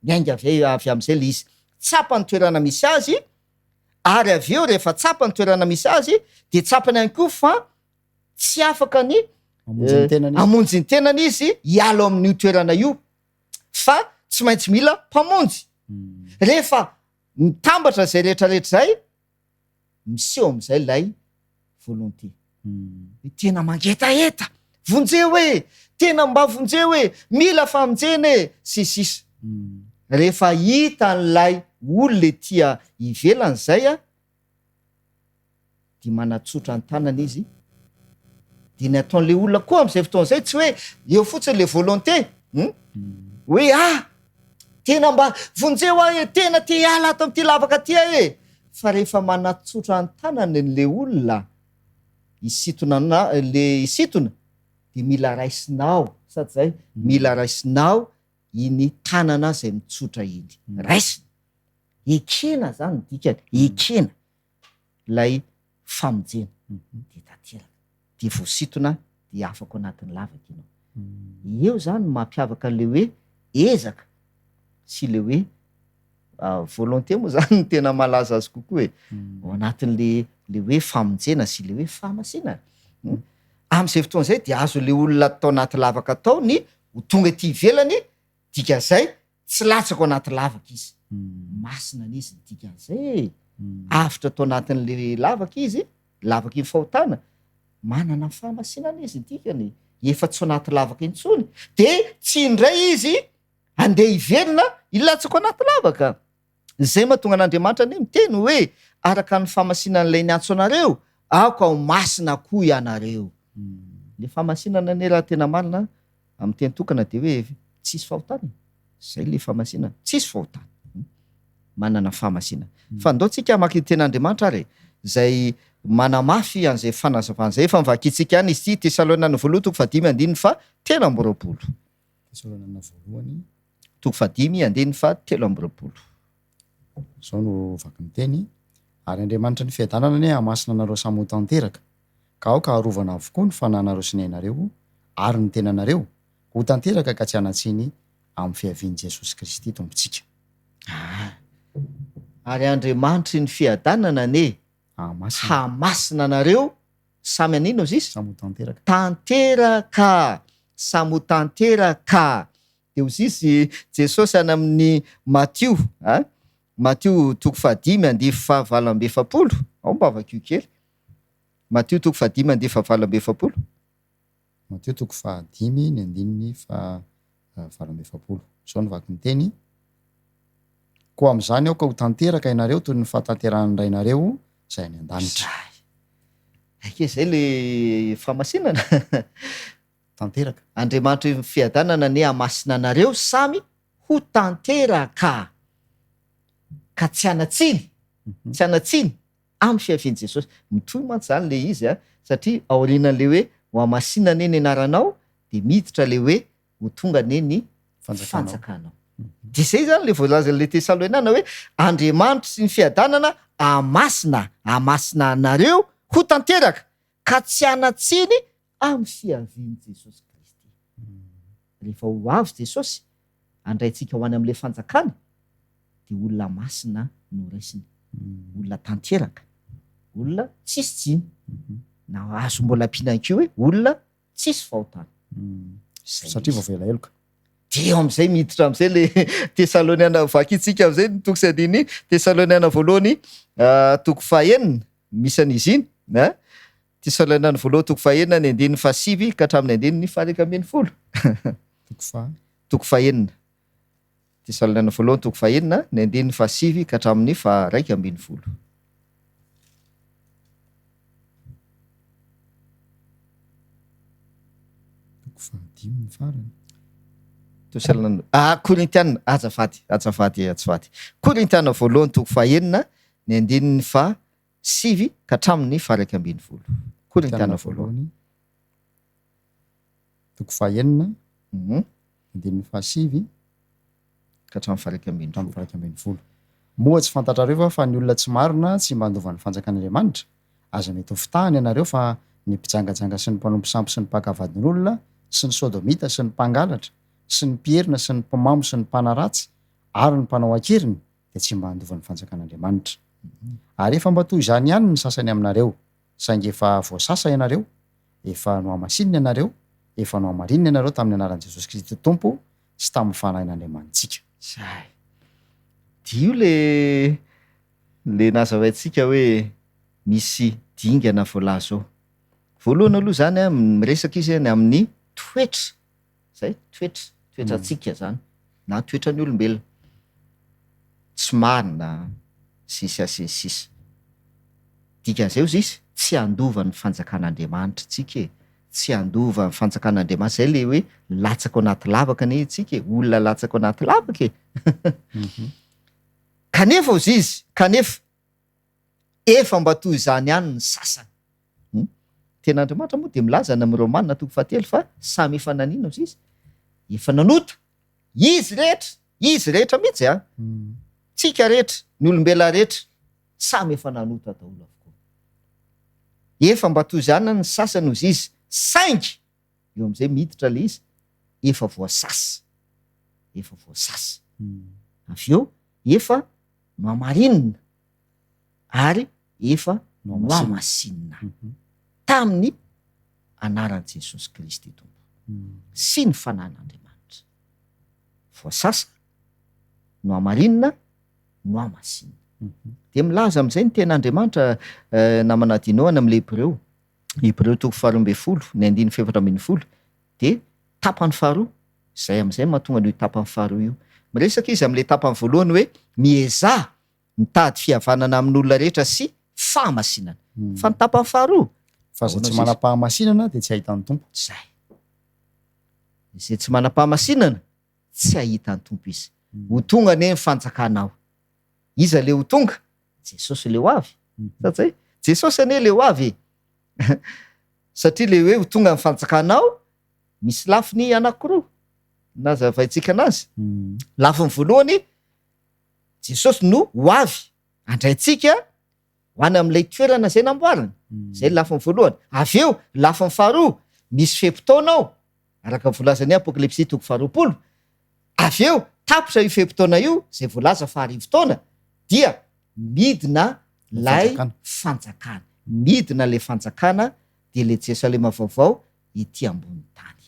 Miainga avy amin'izay le izy. Tsapany toerana misy azy, ary avy eo rehefa tsapany toerana misy azy, de tsapany ihany koa fa tsy afaka ny hamonjy ny tenany izy hiala amin'io toerana io. Fa tsy maintsy mila mpamonjy. rehefa mitambatra zay rehetrarehetra zay miseho am'izay lay volonté tena mangetaeta vonjeo hoe tena mba vonjeo hoe mila famonjeny e sisisa rehefa hita n'lay olole tia ivelany zay a de manatsotra ny tanana izy de ny ataon'le olona koa am'izay fotoan'zay tsy hoe eo fotsiny le volonté hoe tena mba vonjeo a e tena te hiala ato am'ty lavaka tia e fa rehefa manatsotra ny tanany n'le olona isitona le isitona de mila raisinao sady zay mila raisinao iny tanana zay mitsotra iny raisina ekena zany dikany ekena lay famonjena de tanteraka de voasitona de afaka anatin'ny lavaka ianao eo zany mampiavaka an'le hoe ezaka sy le hoe volonté moa zany ny tena malaza azy kokoa e ao anatin'le hoe famonjena sy le hoe fahamasinana am'izay fotoan'izay de azo le olona tao anaty lavaka tao ny ho tonga ty ivelany dikan'izay tsy latsako anaty lavaka izy masina n'izy dikan'izay afitra tao anatin'le lavaka izy lavaka iny fahotana manana fahamasinana izy dikany efa tsy anaty lavaka intsony de tsy indray izy andeha ivelona ilatsako anaty lavaka zay mahatonga an'Andriamanitra ny miteny hoe araka ny fahamasinan'ilay nyantso anareo aoka ho masina koa ianareo le fahamasinana ny raha tena marina amin'ny teny tokana de hoe tsisy fahotana zay le fahamasinana tsisy fahotana manana fahamasinana fa ndao tsika maki ten'Andriamanitra ary zay manamafy an'izay fanazavana zay efa mivakitsika any izy ty Tesalônina voalohany toko 5:7 fa 7:20 Tesalônina voalohany toko 5:7 fa 7:20 zao no vaky miteny ary Andriamanitra ny fiadanana ny hamasina anareo samy ho tanteraka ka aoka harovana avokoa ny fananareo sy ny ainareo ary ny tenanareo ho tanteraka ka tsy hanatsiny amin'ny fiaviany Jesosy Kristy tompontsika ary Andriamanitry ny fiadanana ne hamasina anareo samy anino izy samy ho tanteraka tanteraka samy ho tanteraka de ozy izy Jesosy any amin'ny Matthieu toko 5:7 ao mba avakio kely Matthieu toko 5:7 Matthieu toko 5:7 zao ny vaky miteny koa am'izany aoka ho tanteraka ianareo toy ny fahatanterahany rainareo zay any an-danitra ake zay le fahamasinana tanteraka Andriamanitra ny fiadanana ny hamasina anareo samy ho tanteraka ka tsy anatsiny amin'ny fiaviany Jesosy mitohy mantsy zany le izy satria aorianan'le hoe ho hamasina ne ny anaranao de miditra le hoe ho tonga ne ny fanjakanao de zay zany le voalazan'le Tesalônina hoe Andriamanitra sy ny fiadanana hamasina anareo ho tanteraka ka tsy anatsiny amin'ny fiaviany Jesosy Kristy rehefa ho avy Jesosy andrayntsika ho any am'le fanjakana de olona masina no raisiny olona tanteraka olona tsisy tsiny na azo mbola ampianankio hoe olona tsisy fahotana satria vao velaeloka de eo am'izay miditra am'izay le Tesalôniana vakitsika am'izay ny toko 7 Tesalôniana voalohany toko 9 misy an'izy iny Tesalôniana voalohany toko 9 ny 9:7 ka hatramin'ny 9:10 toko 9 Tesalôniana voalohany toko 9 ny 9:7 ka hatramin'ny 1:10 Korintiana azafady Korintiana voalohany toko 9 ny 9:7 ka hatramin'ny 1:10 Korintiana voalohany toko 9 9:7 ka hatramin'ny 1:10 moa tsy fantatrareo fa ny olona tsy marina tsy mba andovan'ny fanjakan'Andriamanitra aza mety ho fitahany ianareo fa ny mpijangajanga sy ny mpanompo sampy sy ny mpakavadin'olona sy ny sodomita sy ny mpangalatra sy ny pierina sy ny mpamamo sy ny mpanaratsy ary ny mpanao akiriny de tsy mba andovan'ny fanjakan'Andriamanitra ary efa mba toy izany ihany ny sasany aminareo saingy efa voasasa ianareo efa no hamasinina ianareo efa no hamarinina ianareo tamin'ny anaran'i Jesosy Kristy Tompo sy tamin'ny fanahin'Andriamanitsika io le nazavaintsika hoe misy dingana voalaza zao. Voalohany aloha zany a miresaka izy any amin'ny toetra zay, toetratsika zany na toetra ny olombelona tsy marina sisa dikan'izay ozy izy tsy andova ny fanjakan'Andriamanitra tsika e, tsy andova ny fanjakan'Andriamanitra zay le hoe latsaka ao anaty lavaka ne tsika e, olona latsaka ao anaty lavaka e. Kanefa ozy izy, kanefa efa mba toy izany ihany ny sasany. Ten'Andriamanitra moa de milaza na amin'ny Romanina 3 fa samy efa nanina ozy izy, efa nanota izy rehetra mihitsy a, tsika rehetra, ny olombelona rehetra samy efa nanota daholo avokoa. Efa mba toy izany ny sasany ozy izy, saingy eo am'izay miditra le izy efa voasasa. Avy eo efa noamarinina ary efa noamasinina tamin'ny anaran'i Jesosy Kristy Tompo sy ny fanan'Andriamanitra. Voasasa, noamarinina, noamasinina. De milaza am'izay ny ten'Andriamanitra namanadinao any am'le Hébreu 12:12 ny 7:10 de tapany faharoa, zay am'izay mahatonga ny tapany faharoa io. Miresaka izy am'le tapany voalohany hoe miezà mitady fihavanana amin'olona rehetra sy fahamasinana. Fa ny tapany faharoa fa zay tsy manam-pahamasinana de tsy ahitan'ny tompo. Zay. Zay tsy manam-pahamasinana tsy ahitan'ny tompo izy. Ho tonga ne ny fanjakanao. Iza le ho tonga? Jesosy le ho avy. Satsay? Jesosy ane le ho avy. Satria le hoe ho tonga ny fanjakanao misy lafiny anankiroa. Nazavaintsika anazy. Lafiny voalohany Jesosy no ho avy andraintsika ho any amin'ilay toerana zay namboarina. Zay lafiny voalohany. Avy eo lafiny faharoa misy fepitaona ao araka volazany Apokalipsy 20. Avy eo tapotra io fepitaona io zay voalaza fa 10 taona dia midina lay fanjakana. Midina le fanjakana de le Jerusalema vaovao ety ambony tany.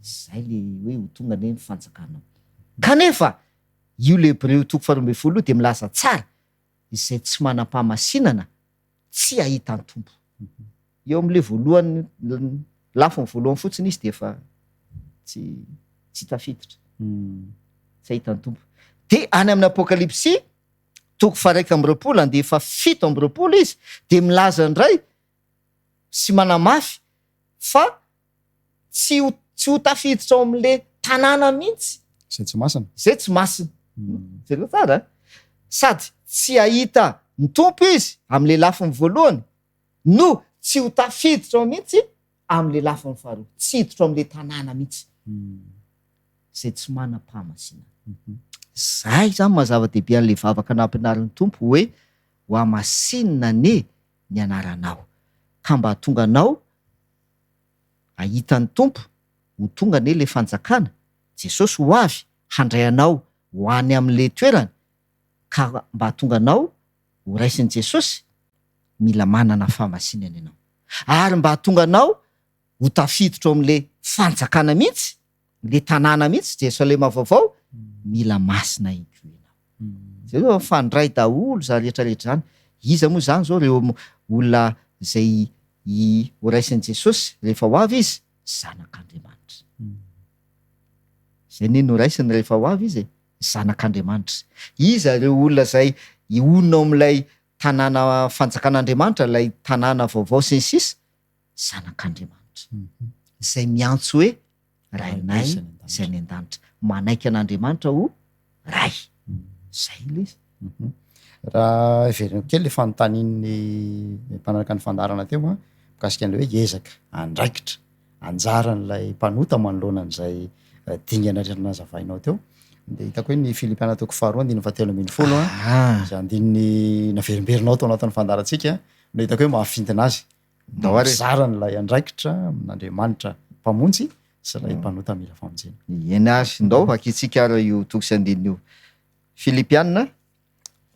Zay le hoe ho tonga ne ny fanjakana. Kanefa io le Hébreu 12 de milaza tsara izay tsy manam-pahamasinana tsy ahitan'ny tompo. Eo am'le voalohany lafiny voalohany fotsiny izy de efa tsy tafiditra. Tsy ahitan'ny tompo. De any amin'ny Apokalipsy 1:20 izy de milaza ndray sy manamafy fa tsy ho tafiditra ao am'le tanàna mihitsy. Zay tsy masina. Zay tsy masina. Zay tsara. Sady tsy ahita ny tompo izy am'le lafiny voalohany no tsy ho tafiditra ao mihitsy am'le lafiny faharoa. Tsy hiditra am'le tanàna mihitsy. Zay tsy manam-pahamasinana. Zay zany mazava-dehibe an'le vavaka nampianarin'ny tompo hoe ho amasinina ne ny anaranao. Ka mba tonga anao ahitan'ny tompo, ho tonga ne le fanjakana, Jesosy ho avy handray anao ho any am'le toerana. Ka mba tonga anao ho raisin'i Jesosy, mila manana fahamasinana ianao. Ary mba tonga anao ho tafiditra am'le fanjakana mihitsy, le tanàna mihitsy, Jerusalema vaovao, mila masina ihany ianao. Zay hoe fandray daholo za rehetrarehetra zany. Iza moa zany zao reo olona zay ho raisin'i Jesosy rehefa ho avy izy, zanak'Andriamanitra. Zay ne no raisiny rehefa ho avy izy, zanak'Andriamanitra. Iza reo olona zay ihonina ao am'ilay tanàna fanjakan'Andriamanitra, lay tanàna vaovao sy ny sisa, zanak'Andriamanitra. Zay miantso hoe rainay zay any an-danitra. Manaiky an'Andriamanitra ho ray. Zay le izy. Raha everina kely le fanontanian'ny mpanaraka ny fandarana teo a mikasika an'le hoe ezaka, andraikitra, anjara n'lay mpanota manoloana an'izay dingana rehetra nazavainao teo. De hitako hoe ny Filipiana 2:17 a izay andininy naverimberinao tao anatin'ny fandarantsika no hitako hoe mahafintana azy. Anjara n'lay andraikitra amin'Andriamanitra mpamonjy sy lay mpanota mila famonjena. Enazy ndao akitsika ara io toko sy andininy io. Filipiana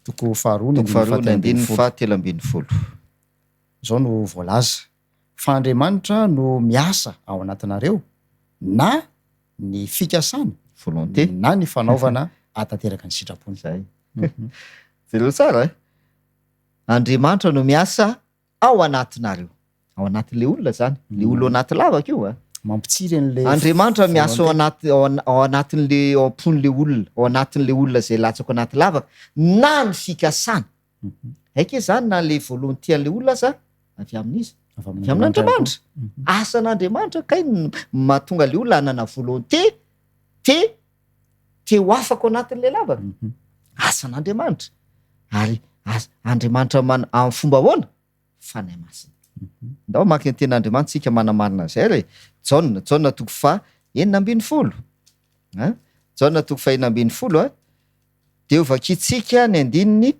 2:17 zao no voalaza fa Andriamanitra no miasa ao anatinareo na ny fikasana volonté na ny fanaovana atateraka ny sitrapony. Zay. zereo tsara e Andriamanitra no miasa ao anatinareo ao anatin'le olona zany le olo anaty lavaka io a mampitsiry an'le Andriamanitra miasa ao anatin'le ao ampon'le olona ao anatin'le olona zay latsaka anaty lavaka na ny fikasana aike zany na le volonté an'le olona aza avy amin'izy avy amin'Andriamanitra asan'Andriamanitra kay mahatonga le olona anana volonté te ho afaka ao anatin'le lavaka asan'Andriamanitra ary Andriamanitra amin'ny fomba ahoana fanahy masina ndao maky ny ten'Andriamanitra tsika manamarina zay re Jaona toko 9:10 Jaona toko 9:10 de ovakitsika ny 9:9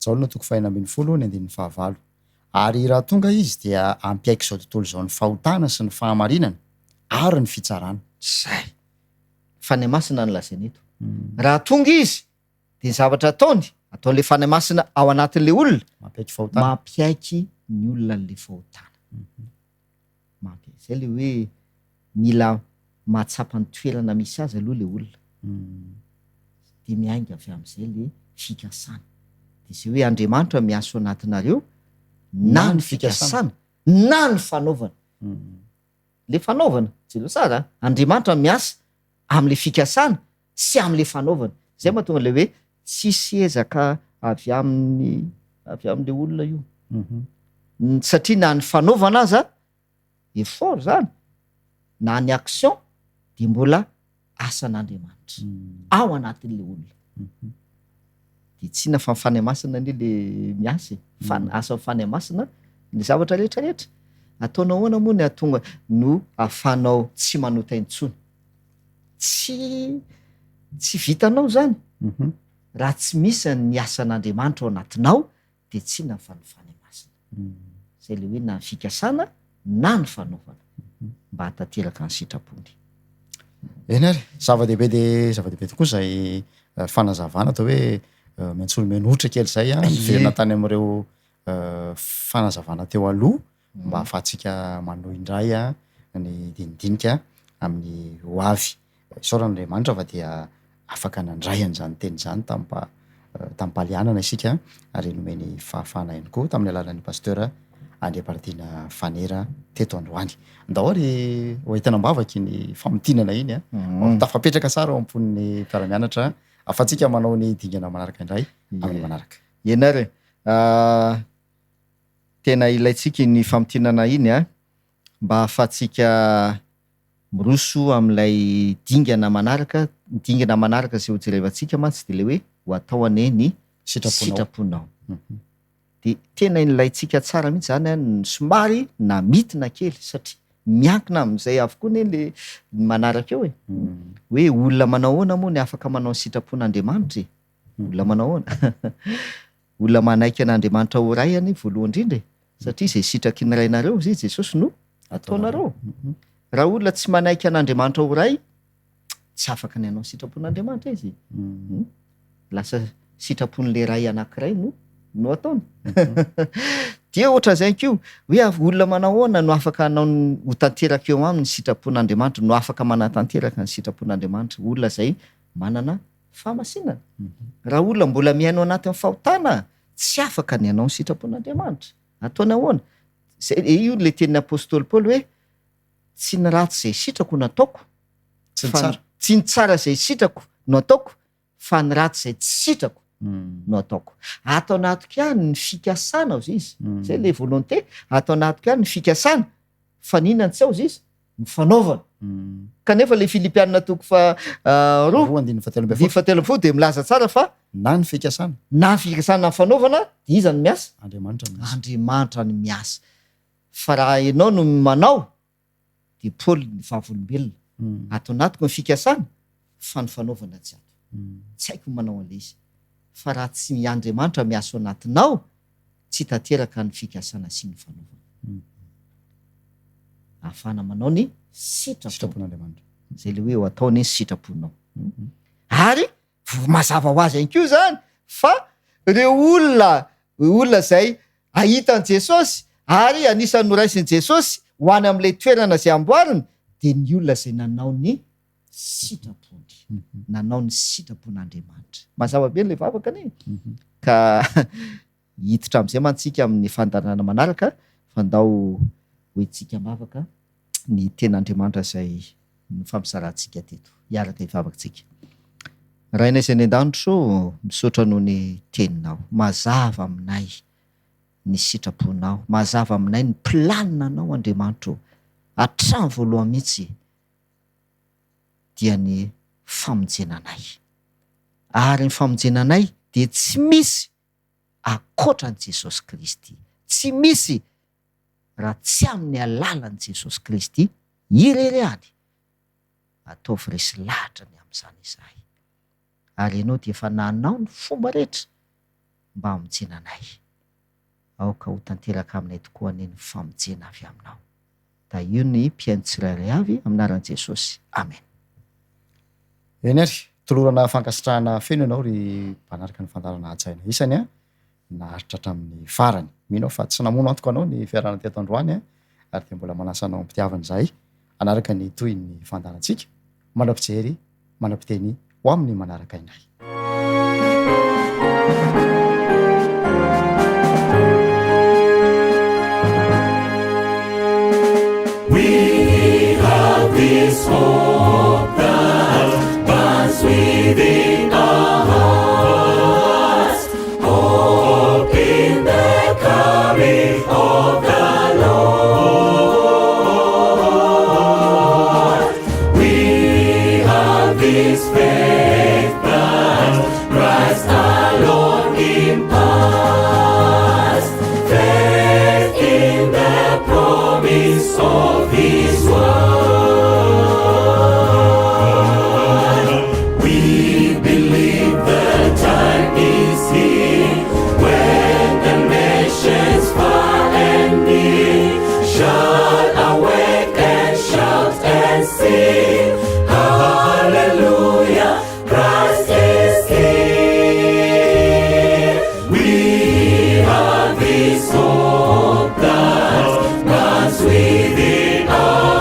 Jaona toko 9:10 ny 9:9 ary raha tonga izy dia ampiaiky zao tontolo zao ny fahotana sy ny fahamarinana ary ny fitsarana zay fanahy masina ny lazainy eto raha tonga izy de ny zavatra ataony ataon'le fanahy masina ao anatin'le olona mampiaiky ny olona n'le fahotana zay le hoe mila mahatsapa ny toerana misy azy aloha le olona de miainga avy amin'izay le fikasana de zay hoe Andriamanitra miasa ao anatinareo na ny fikasana na ny fanaovana le fanaovana zay tsara Andriamanitra miasa am'le fikasana sy am'le fanaovana zay mahatonga le hoe tsisy ezaka avy amin'le olona io satria na ny fanaovana aza effort zany na ny action de mbola asan'Andriamanitra ao anatin'le olona de tsy na fa fanahy masina ny le miasa asa fanahy masina ny zavatra rehetrarehetra ataonao ahoana moa ny atonga no afanao tsy manotaintsony tsy vitanao zany raha tsy misy ny asan'Andriamanitra ao anatinao de tsy na fanahy masina zay le hoe na fikasana na ny fanaovana mba hatateraka ny sitrapony eny ary zava-dehibe tokoa zay fanazavana atao hoe maintsolo menotra kely zay niverina tany am'ireo fanazavana teo aloha mba ahafahantsika manohy indray ny dinidinika amin'ny hoavy sao ran'Andriamanitra fa dia afaka nandray an'izany teny zany tampalianana isika ary nomeny fahafahana ihany koa tamin'ny alalan'ny pasteur Andriampartiana Fanera teto Androany ndao ary hoentanambavaky ny famotinana iny tafapetraka tsara ao amponin'ny mpiara-mianatra afatsika manao ny dingana manaraka indray amin'ny manaraka ianary tena ilaitsika ny famotinana iny mba ahafatsika miroso amin'ilay dingana manaraka zay hojerevantsika mantsy de le hoe ho atao ane ny sitraponao de tena ilaitsika tsara mihitsy zany ny somary na mitina kely satria miankina amin'izay avokoa ne le manaraka eo hoe olona manao ahoana moa ny afaka manao ny sitrapon'Andriamanitra olona manao ahoana olona manaiky an'Andriamanitra ho ray any voalohany indrindra satria zay sitraky ny rainareo zay Jesosy no ataonareo raha olona tsy manaiky an'Andriamanitra ho ray tsy afaka ny anao sitrapon'Andriamanitra izy lasa sitrapon'le ray anankiray no ataony dia ohatran'izay kio hoe olona manao ahoana no afaka anao ho tanteraka eo aminy sitrapon'Andriamanitra no afaka manatanteraka ny sitrapon'Andriamanitra olona zay manana fahamasinana raha olona mbola miaino anatin'ny fahotana tsy afaka ny anao ny sitrapon'Andriamanitra ataony ahoana io le tenin'ny apôstôly Paoly hoe tsy ny ratsy zay sitrako no ataoko tsy ny tsara zay sitrako no ataoko fa ny ratsy zay tsy sitrako no ataoko atao anatiko ihany ny fikasana ao izy zay le volonté atao anatiko ihany ny fikasana fa ninona tsy ao izy ny fanaovana kanefa le Filipianina toko 2:17 de milaza tsara fa na ny fikasana ny fanaovana de iza ny miasa Andriamanitra ny miasa fa raha ianao no manao de Paoly ny vavolombelona atao anatiko ny fikasana fa ny fanaovana tsy ato tsy haiko manao an'le izy fa raha tsy Andriamanitra miasa ao anatinao tsy tanteraka ny fikasana sy ny fanaovana ahafahana manao ny sitrapon'Andriamanitra zay le hoe ho ataony ny sitraponao ary mazava ho azy ihany koa zany fa reo olona zay ahitan' Jesosy ary anisan'ny noraisiny Jesosy ho any amin'ilay toerana zay amboariny de ny olona zay nanao ny sitrapony nanao ny sitrapon'Andriamanitra mazava be le vavaka ne ka hiditra am'izay mantsika amin'ny fandarana manaraka fandao hoetsika mavaka ny ten'Andriamanitra zay ny fampizarantsika teto hiaraka hivavakantsika. Rainay izay ny an-danitro misaotra noho ny teninao, mazava aminay ny sitraponao, mazava aminay ny planina anao Andriamanitra hatrany voalohany mihitsy dia ny famonjenanay ary ny famonjenanay dia tsy misy akoatran' Jesosy Kristy, tsy misy raha tsy amin'ny alalan'i Jesosy Kristy irery any ataovy resy lahatra ny amin'izany izahay ary ianao dia efa nanao ny fomba rehetra mba hamonjenanay aoka ho tanteraka aminay tokoa aneny famonjena avy aminao da io ny mpiaino tsirairay avy aminaran'i Jesosy, amen. Eny ary tolorana fankasitrahana feno ianao ry mpanaraka ny fandarana atsaina isany naharitra hatramin'ny farany. Mino fa tsy namono antoko anao ny fiarahana teto androany ary dia mbola manasa anao ampitiavana izahay anaraka ny toy ny fandarantsika manam-pijery manam-piteny ho amin'ny manaraka inay. We have this hope that burns within our hearts, hope in the coming of the Lord. We have this faith that Christ alone imparts, faith in the promise of His word. We believe the time is here when the nations far and near shall awake and shout and sing, hallelujah, Christ is here. We have this hope that burns within our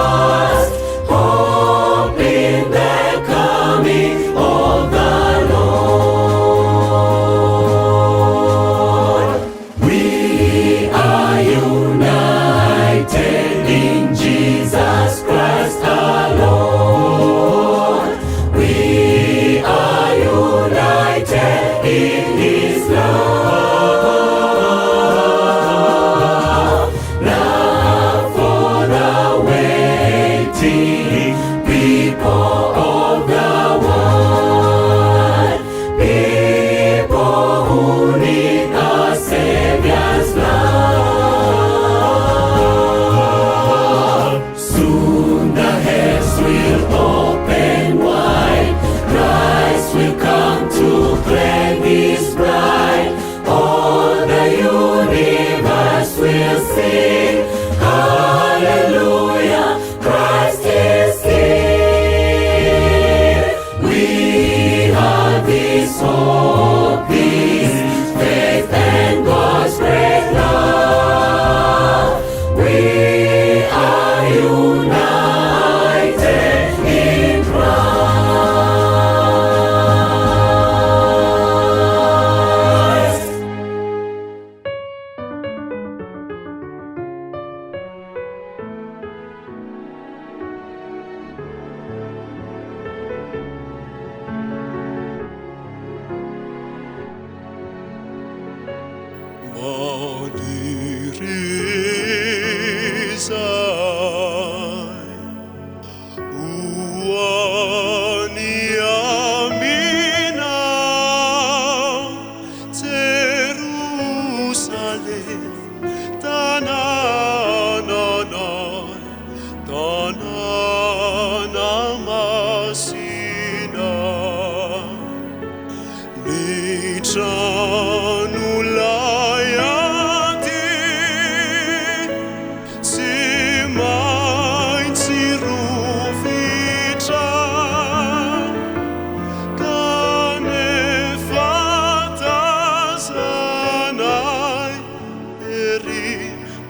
hearts, hope in the coming of the Lord. We are united in Jesus Christ our Lord. We are united in His love, love for the waiting people of the world, people who need a Savior's love. Soon the heavens will open wide, Christ will come to claim His bride. All the universe will sing, hallelujah, Christ is here. We have this hope, this faith and God's great love. We are united in Christ.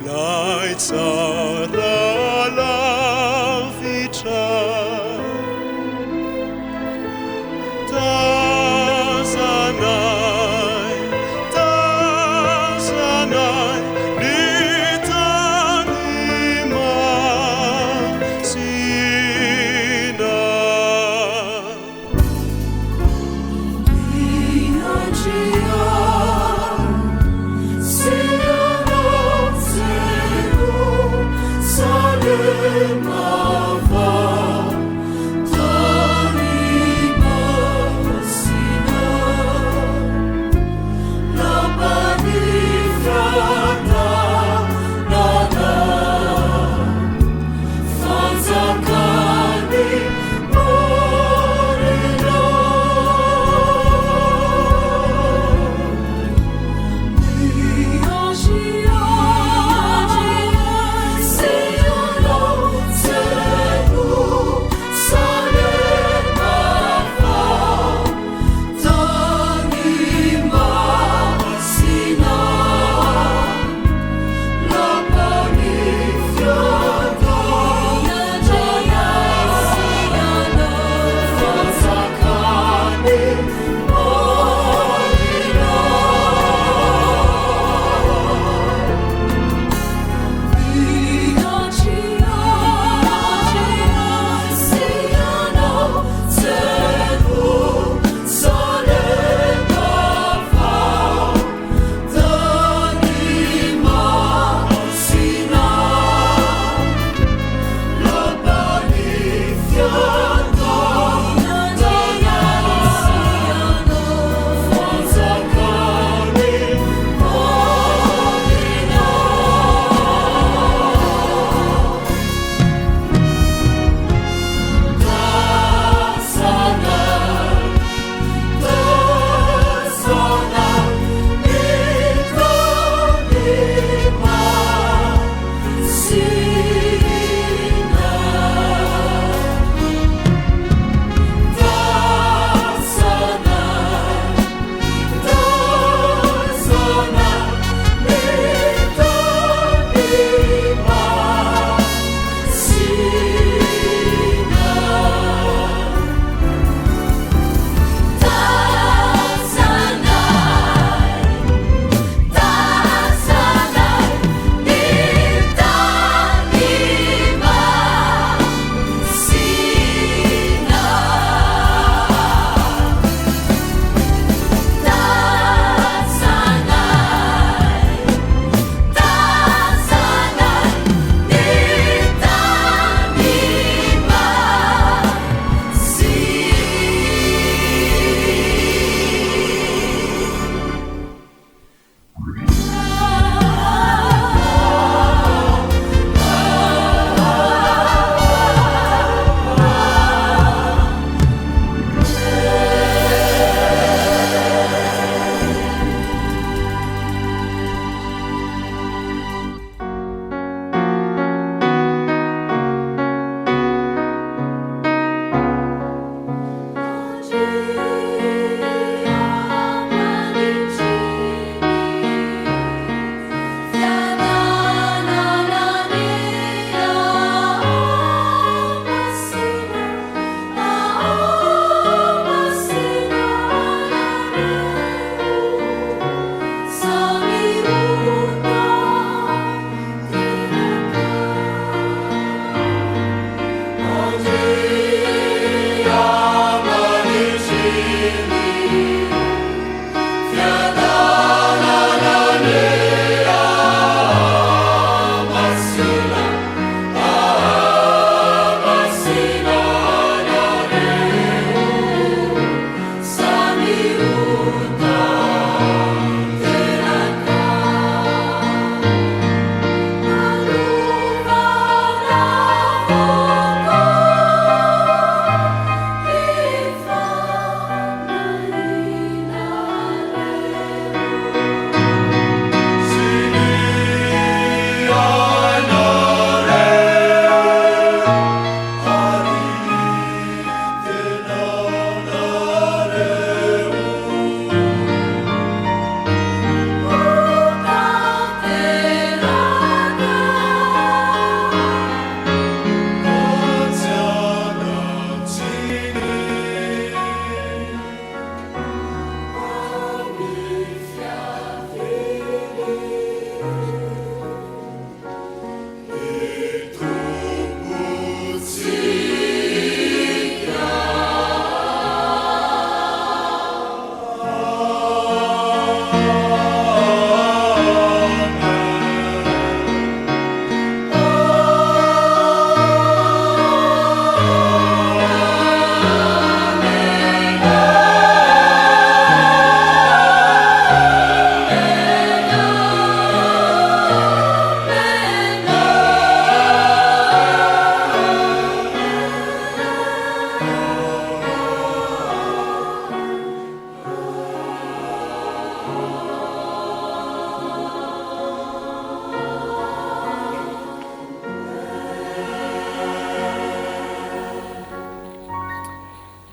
Lights are alive,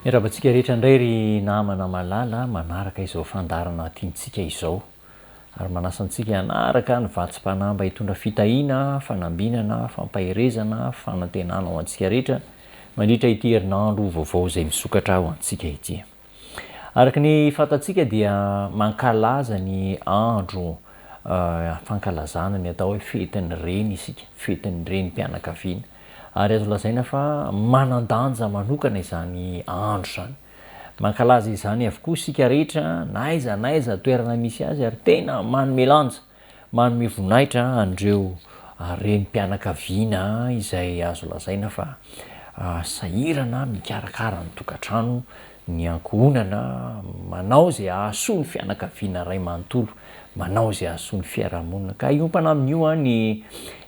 Miarabantsika rehetra indray ry namana malala manaraka izao fandarana tiantsika izao ary manasantsika hanaraka ny vatsim-panahy mba hitondra fitahiana, fanambinana, fampaherezana, fanantenana ho antsika rehetra mandritra ity herinandro vaovao izay misokatra ho antsika ity. Araka ny fantatsika dia mankalaza ny andro fankalazana ny atao hoe fetin'ny reny isika, fetin'ny reny mpianakaviana. Ary azo lazaina fa manan-danja manokana izany andro zany. Mankalaza izany avokoa isika rehetra naiza toerana misy azy ary tena manome lanja, manome voninahitra andreo renim-pianakaviana izay azo lazaina fa sahirana mikarakara ny tokantrano, ny ankohonana, manao izay ahasoa ny fianakaviana ray manontolo, manao izay ahasoa ny fiarahamonina. Ka iompana amin'io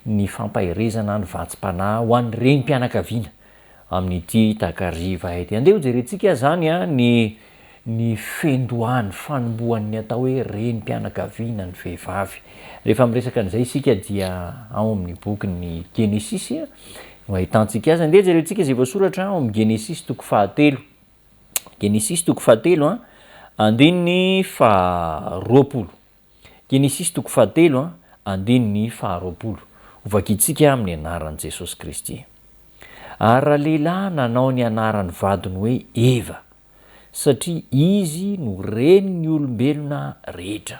ny fampaherezana ny vatsim-panahy ho an'ny renim-pianakaviana amin'ity takariva ety. Andeha ho jerentsika zany ny fendohany fanombohan'ny atao hoe renim-pianakaviana ny vehivavy. Rehefa miresaka an'izay isika dia ao amin'ny boky ny Genesisy no ahitantsika azy. Andeha jerentsika izay voasoratra ao amin'ny Genesisy toko 7. Genesisy toko 7 andininy 20. Genesisy toko 7 andininy 20. Ovakitsika amin'ny anaran'i Jesosy Kristy. Ary raha lehilahy nanao ny anaran'ny vadiny hoe Eva, satria izy no renin'ny olombelona rehetra.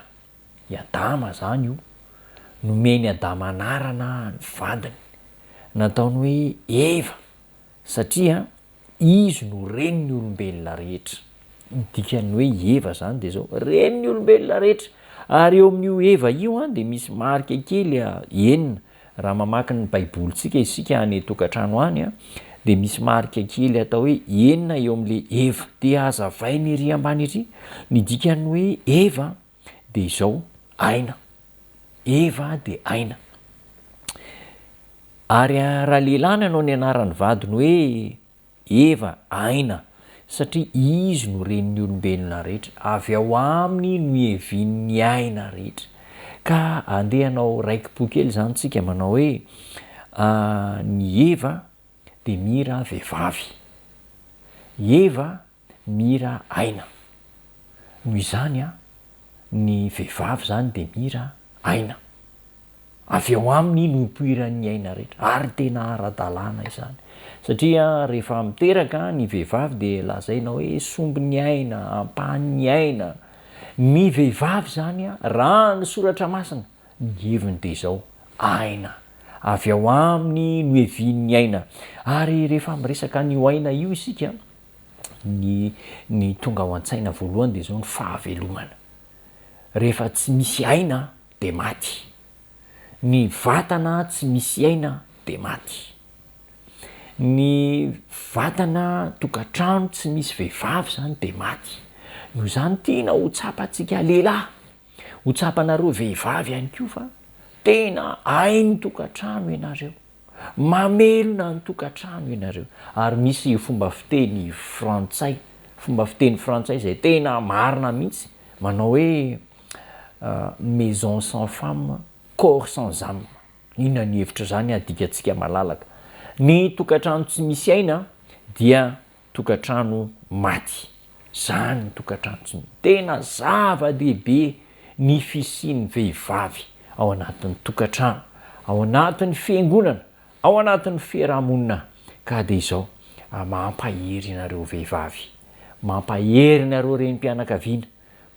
I Adama zany io, nomeny Adama anarana ny vadiny, nataony hoe Eva, satria izy no renin'ny olombelona rehetra. Dikany hoe Eva zany dia zao, renin'ny olombelona rehetra. Ary eo amin'io Eva io dia misy marika kely enina. Raha mamaky ny baibolitsika isika any tokantrano any dia misy marika kely atao hoe enina eo amin'le Eva. Dia hazavainy ery ambany ery ny dikany hoe Eva dia izao aina. Eva dia aina. Ary raha lehilahy nanao ny anaran'ny vadiny hoe Eva aina, satria izy no renin'ny olombelona rehetra. Avy ao aminy no hevin'ny aina rehetra. Ka andeha hanao raikim-po kely zany tsika manao hoe ny Eva dia mira vehivavy, Eva mira aina. Noho izany ny vehivavy zany dia mira aina. Avy ao aminy no ipoiran'ny aina rehetra. Ary tena ara-dalàna izany. Satria rehefa miteraka ny vehivavy dia lazaina hoe sombin'ny aina, ampahan'ny aina. Ny vehivavy zany raha ny soratra masina ny heviny dia izao aina. Avy ao aminy no hevin'ny aina. Ary rehefa miresaka n'io aina io isika, ny tonga ao an-tsaina voalohany dia izao ny fahavelomana. Rehefa tsy misy aina dia maty. Ny vatana tsy misy aina dia maty. Ny vatana tokantrano tsy misy vehivavy zany dia maty. Noho izany tiana ho tsapantsika lehilahy, ho tsapanareo vehivavy ihany koa fa tena hay ny tokantrano ianareo, mamelona ny tokantrano ianareo. Ary misy fomba fiteny frantsay, izay tena marina mihitsy, manao hoe maison sans femme, corps sans âme. Inona ny hevitra zany adikatsika malalaka. Ny tokantrano tsy misy aina dia tokantrano maty. Zany ny tokantrano tsy misy. Tena zava-dehibe ny fisian'ny vehivavy ao anatin'ny tokantrano, ao anatin'ny fiangonana, ao anatin'ny fiarahamonina. Ka dia izao mampahery nareo vehivavy, mampahery nareo renim-pianakaviana,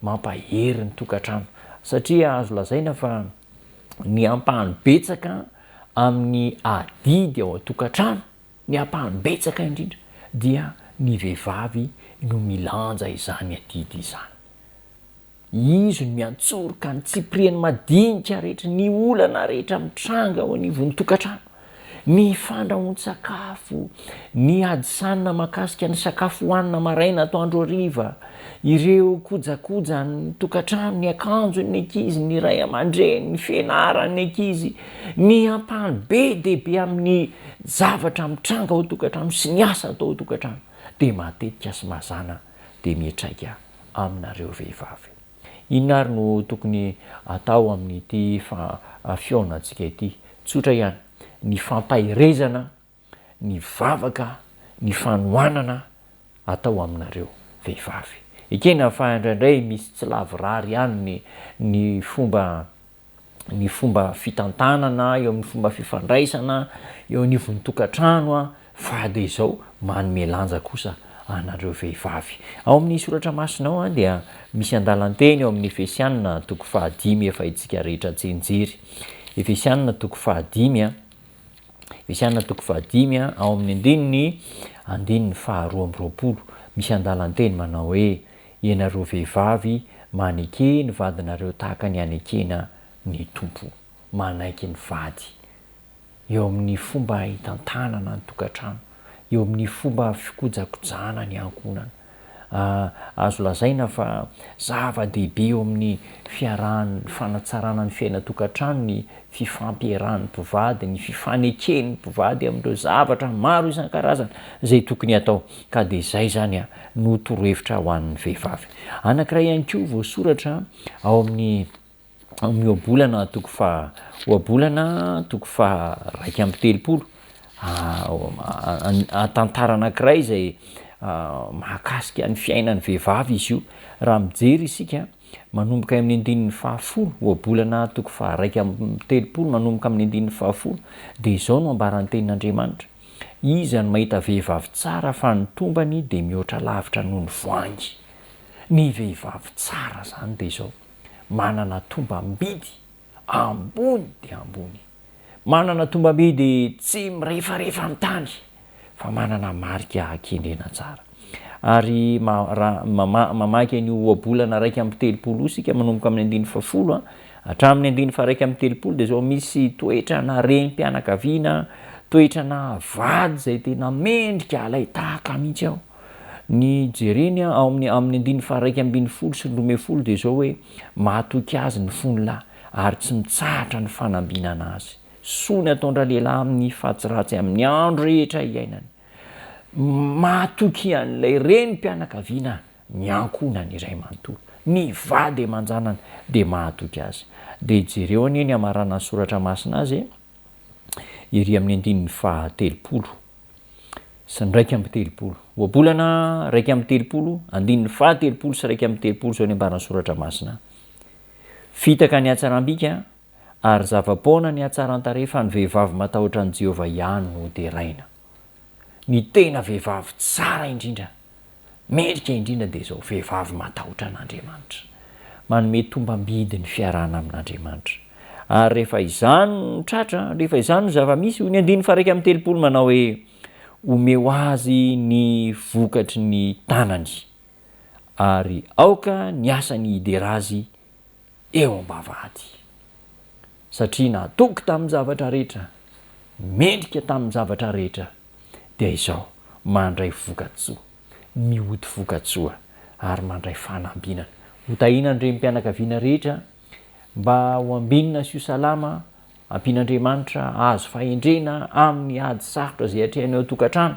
mampahery ny tokantrano. Satria azo lazaina fa ny ampahany betsaka amin'ny adidy ao an-tokantrano, ny ampahany betsaka indrindra dia ny vehivavy no milanja izany adidy izany. Izy no miantsoroka ny tsipiriany madinika rehetra, ny olana rehetra mitranga ao anivon'ny tokantrano, ny fandrahoan-tsakafo, ny adisanina mahakasika ny sakafo hohanina maraina atoandro hariva, ireo kojakoja ny tokantrano, ny akanjo ny ankizy, ny ray aman-dreny, ny fianaran'ny ankizy, ny ampahany be dehibe amin'ny zavatra mitranga ao tokantrano sy ny asa atao ao tokantrano dia matetika sy mazana dia mihatraika aminareo vehivavy. Inona ary no tokony atao amin'ity fihaonantsika ity? Tsotra ihany, ny fampaherezana, ny vavaka, ny fanohanana atao aminareo vehivavy. Ekena fa indraindray misy tsy lavorary ihany ny fomba fitantanana, eo amin'ny fomba fifandraisana, eo anivon'ny tokantrano a, fa de izao manome lanja kosa anareo vehivavy. Ao amin'ny soratra masinao a dia misy andalanteny eo amin'ny Efesianina 5 efa itsika rehetra tsenjery. Efesianina 5 Efesianina 5 ao amin'ny andininy 12 misy andalanteny manao hoe ianareo vehivavy maneke ny vadinareo tahaka ny anekena ny tompo, manaiky ny vady. Eo amin'ny fomba hitantanana ny tokantrano, eo amin'ny fomba fikojakojana ny ankonana. Azo lazaina fa zava-dehibe eo amin'ny fanatsarana ny fiaina-tokantrano ny fifampiarahan'ny mpivady, ny fifaneken'ny mpivady amin'ireo zavatra maro isan-karazana zay tokony atao. Ka de zay zany no torohevitra ho an'ny vehivavy. Anankiray ihany koa voasoratra ao amin'ny oabolana 2:30 tantara anankiray zay mahakasika ny fiainan'ny vehivavy izy io. Raha mijery isika manomboka amin'ny andininy 10, oabolana 2:30 manomboka amin'ny andininy 10, de izao no ambaran'ny tenin'Andriamanitra: iza no mahita vehivavy tsara fa ny tombany de mihoatra lavitra noho ny voangy. Ny vehivavy tsara zany de izao manana tombam-bidy ambony de ambony, manana tombam-bidy tsy mirefarefa amin'ny tany, fa manana marika akendrena tsara. Ary mamaky an'io oabolana 1:30 isika manomboka amin'ny andininy 10 hatramin'ny andininy 1:30 de zao misy toetrana renim-pianakaviana, toetrana vady zay tena mendrika alay tahaka mihitsy aho. Ny jereny ao amin'ny andininy 1:10 sy 12 de zao hoe mahatoky azy ny fonolahy ary tsy mitsahatra ny fanambinana azy. Soa ny ataondra lehilahy amin'ny fahatsiratsy amin'ny andro rehetra iainany. Mahatoky an'ilay renim-pianakaviana miankonany iray manontolo, ny vady aman-janany de mahatoky azy. De jereo anie amarana ny soratra masina azy iry amin'ny andininy 30 sy ny 1:30, oabolana 1:30, andininy 30 sy 1:30 zao ny ambarana soratra masina: fitaka ny hatsaram-bika ary zava-poana ny hatsaran-tarehy fa ny vehivavy matahotra an' Jehovah ihany no deraina. Ny tena vehivavy tsara indrindra, mendrika indrindra de zao vehivavy matahotra an'Andriamanitra, manome tombam-bidy ny fiarahana amin'Andriamanitra. Ary rehefa izany no tratra, rehefa izany no zava-misy, ny andininy 1:30 manao hoe omeo azy ny vokatry ny tanany ary aoka ny asany hidera azy eo am-bavahady. Satria natoky tamin'ny zavatra rehetra, mendrika tamin'ny zavatra rehetra, de izao mandray vokatsoa, mihody vokatsoa ary mandray fanambinana. Hotahiana ny renim-pianakaviana rehetra mba ho ambinina sy ho salama, ampian'Andriamanitra azo fahendrena amin'ny ady sarotra zay atrehany ao tokantrano,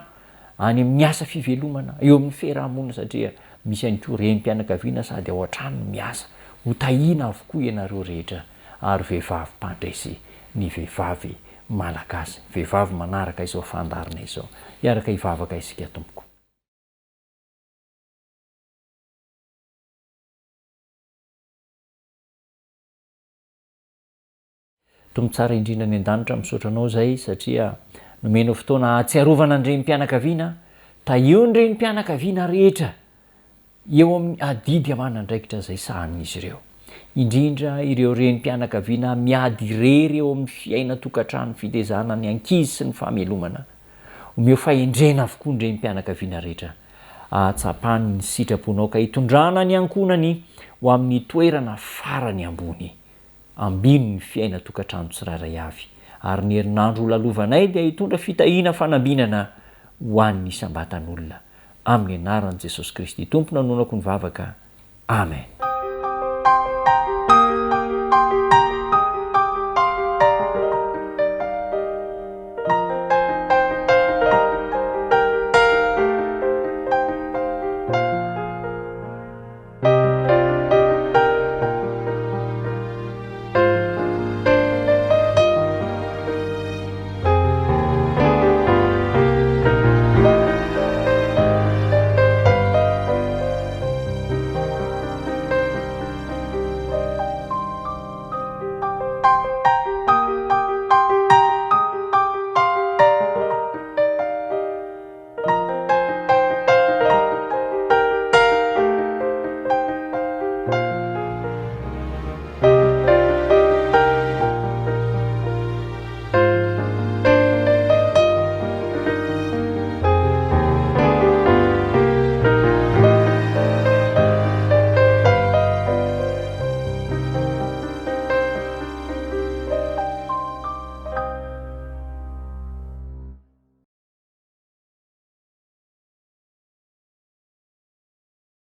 any amin'ny asa fivelomana, eo amin'ny fiarahamonina, satria misy ihany koa renim-pianakaviana sady ao an-trano no miasa. Hotahiana avokoa ianareo rehetra ary vehivavy mpandresy, ny vehivavy malagasy, vehivavy manaraka izao fandarina izao, iaraka hivavaka isika tompoko. Tombo tsara indrindra ny an-danitra misaotra anao zay, satria nomenao fotoana hatsiarovana ny renim-pianakaviana. Tahio ny renim-pianakaviana rehetra eo amin'ny adidy aman'andraikitra zay sahanin'izy ireo, indrindra ireo renim-pianakaviana miady irery eo amin'ny fiaina tokantrano, fitezana ny ankizy sy ny fahamelomana. Omeo fahendrena avokoa ny renim-pianakaviana rehetra, ahatsapany ny sitraponao ka hitondrana ny ankonany ho amin'ny toerana farany ambony. Ambino ny fiaina tokantrano tsirairay avy, ary ny herinandro lalovanay dia hitondra fitahiana fanambinana ho an'ny isam-batan'olona. Amin'ny anaran'i Jesosy Kristy tompona nonako ny vavaka. Amen.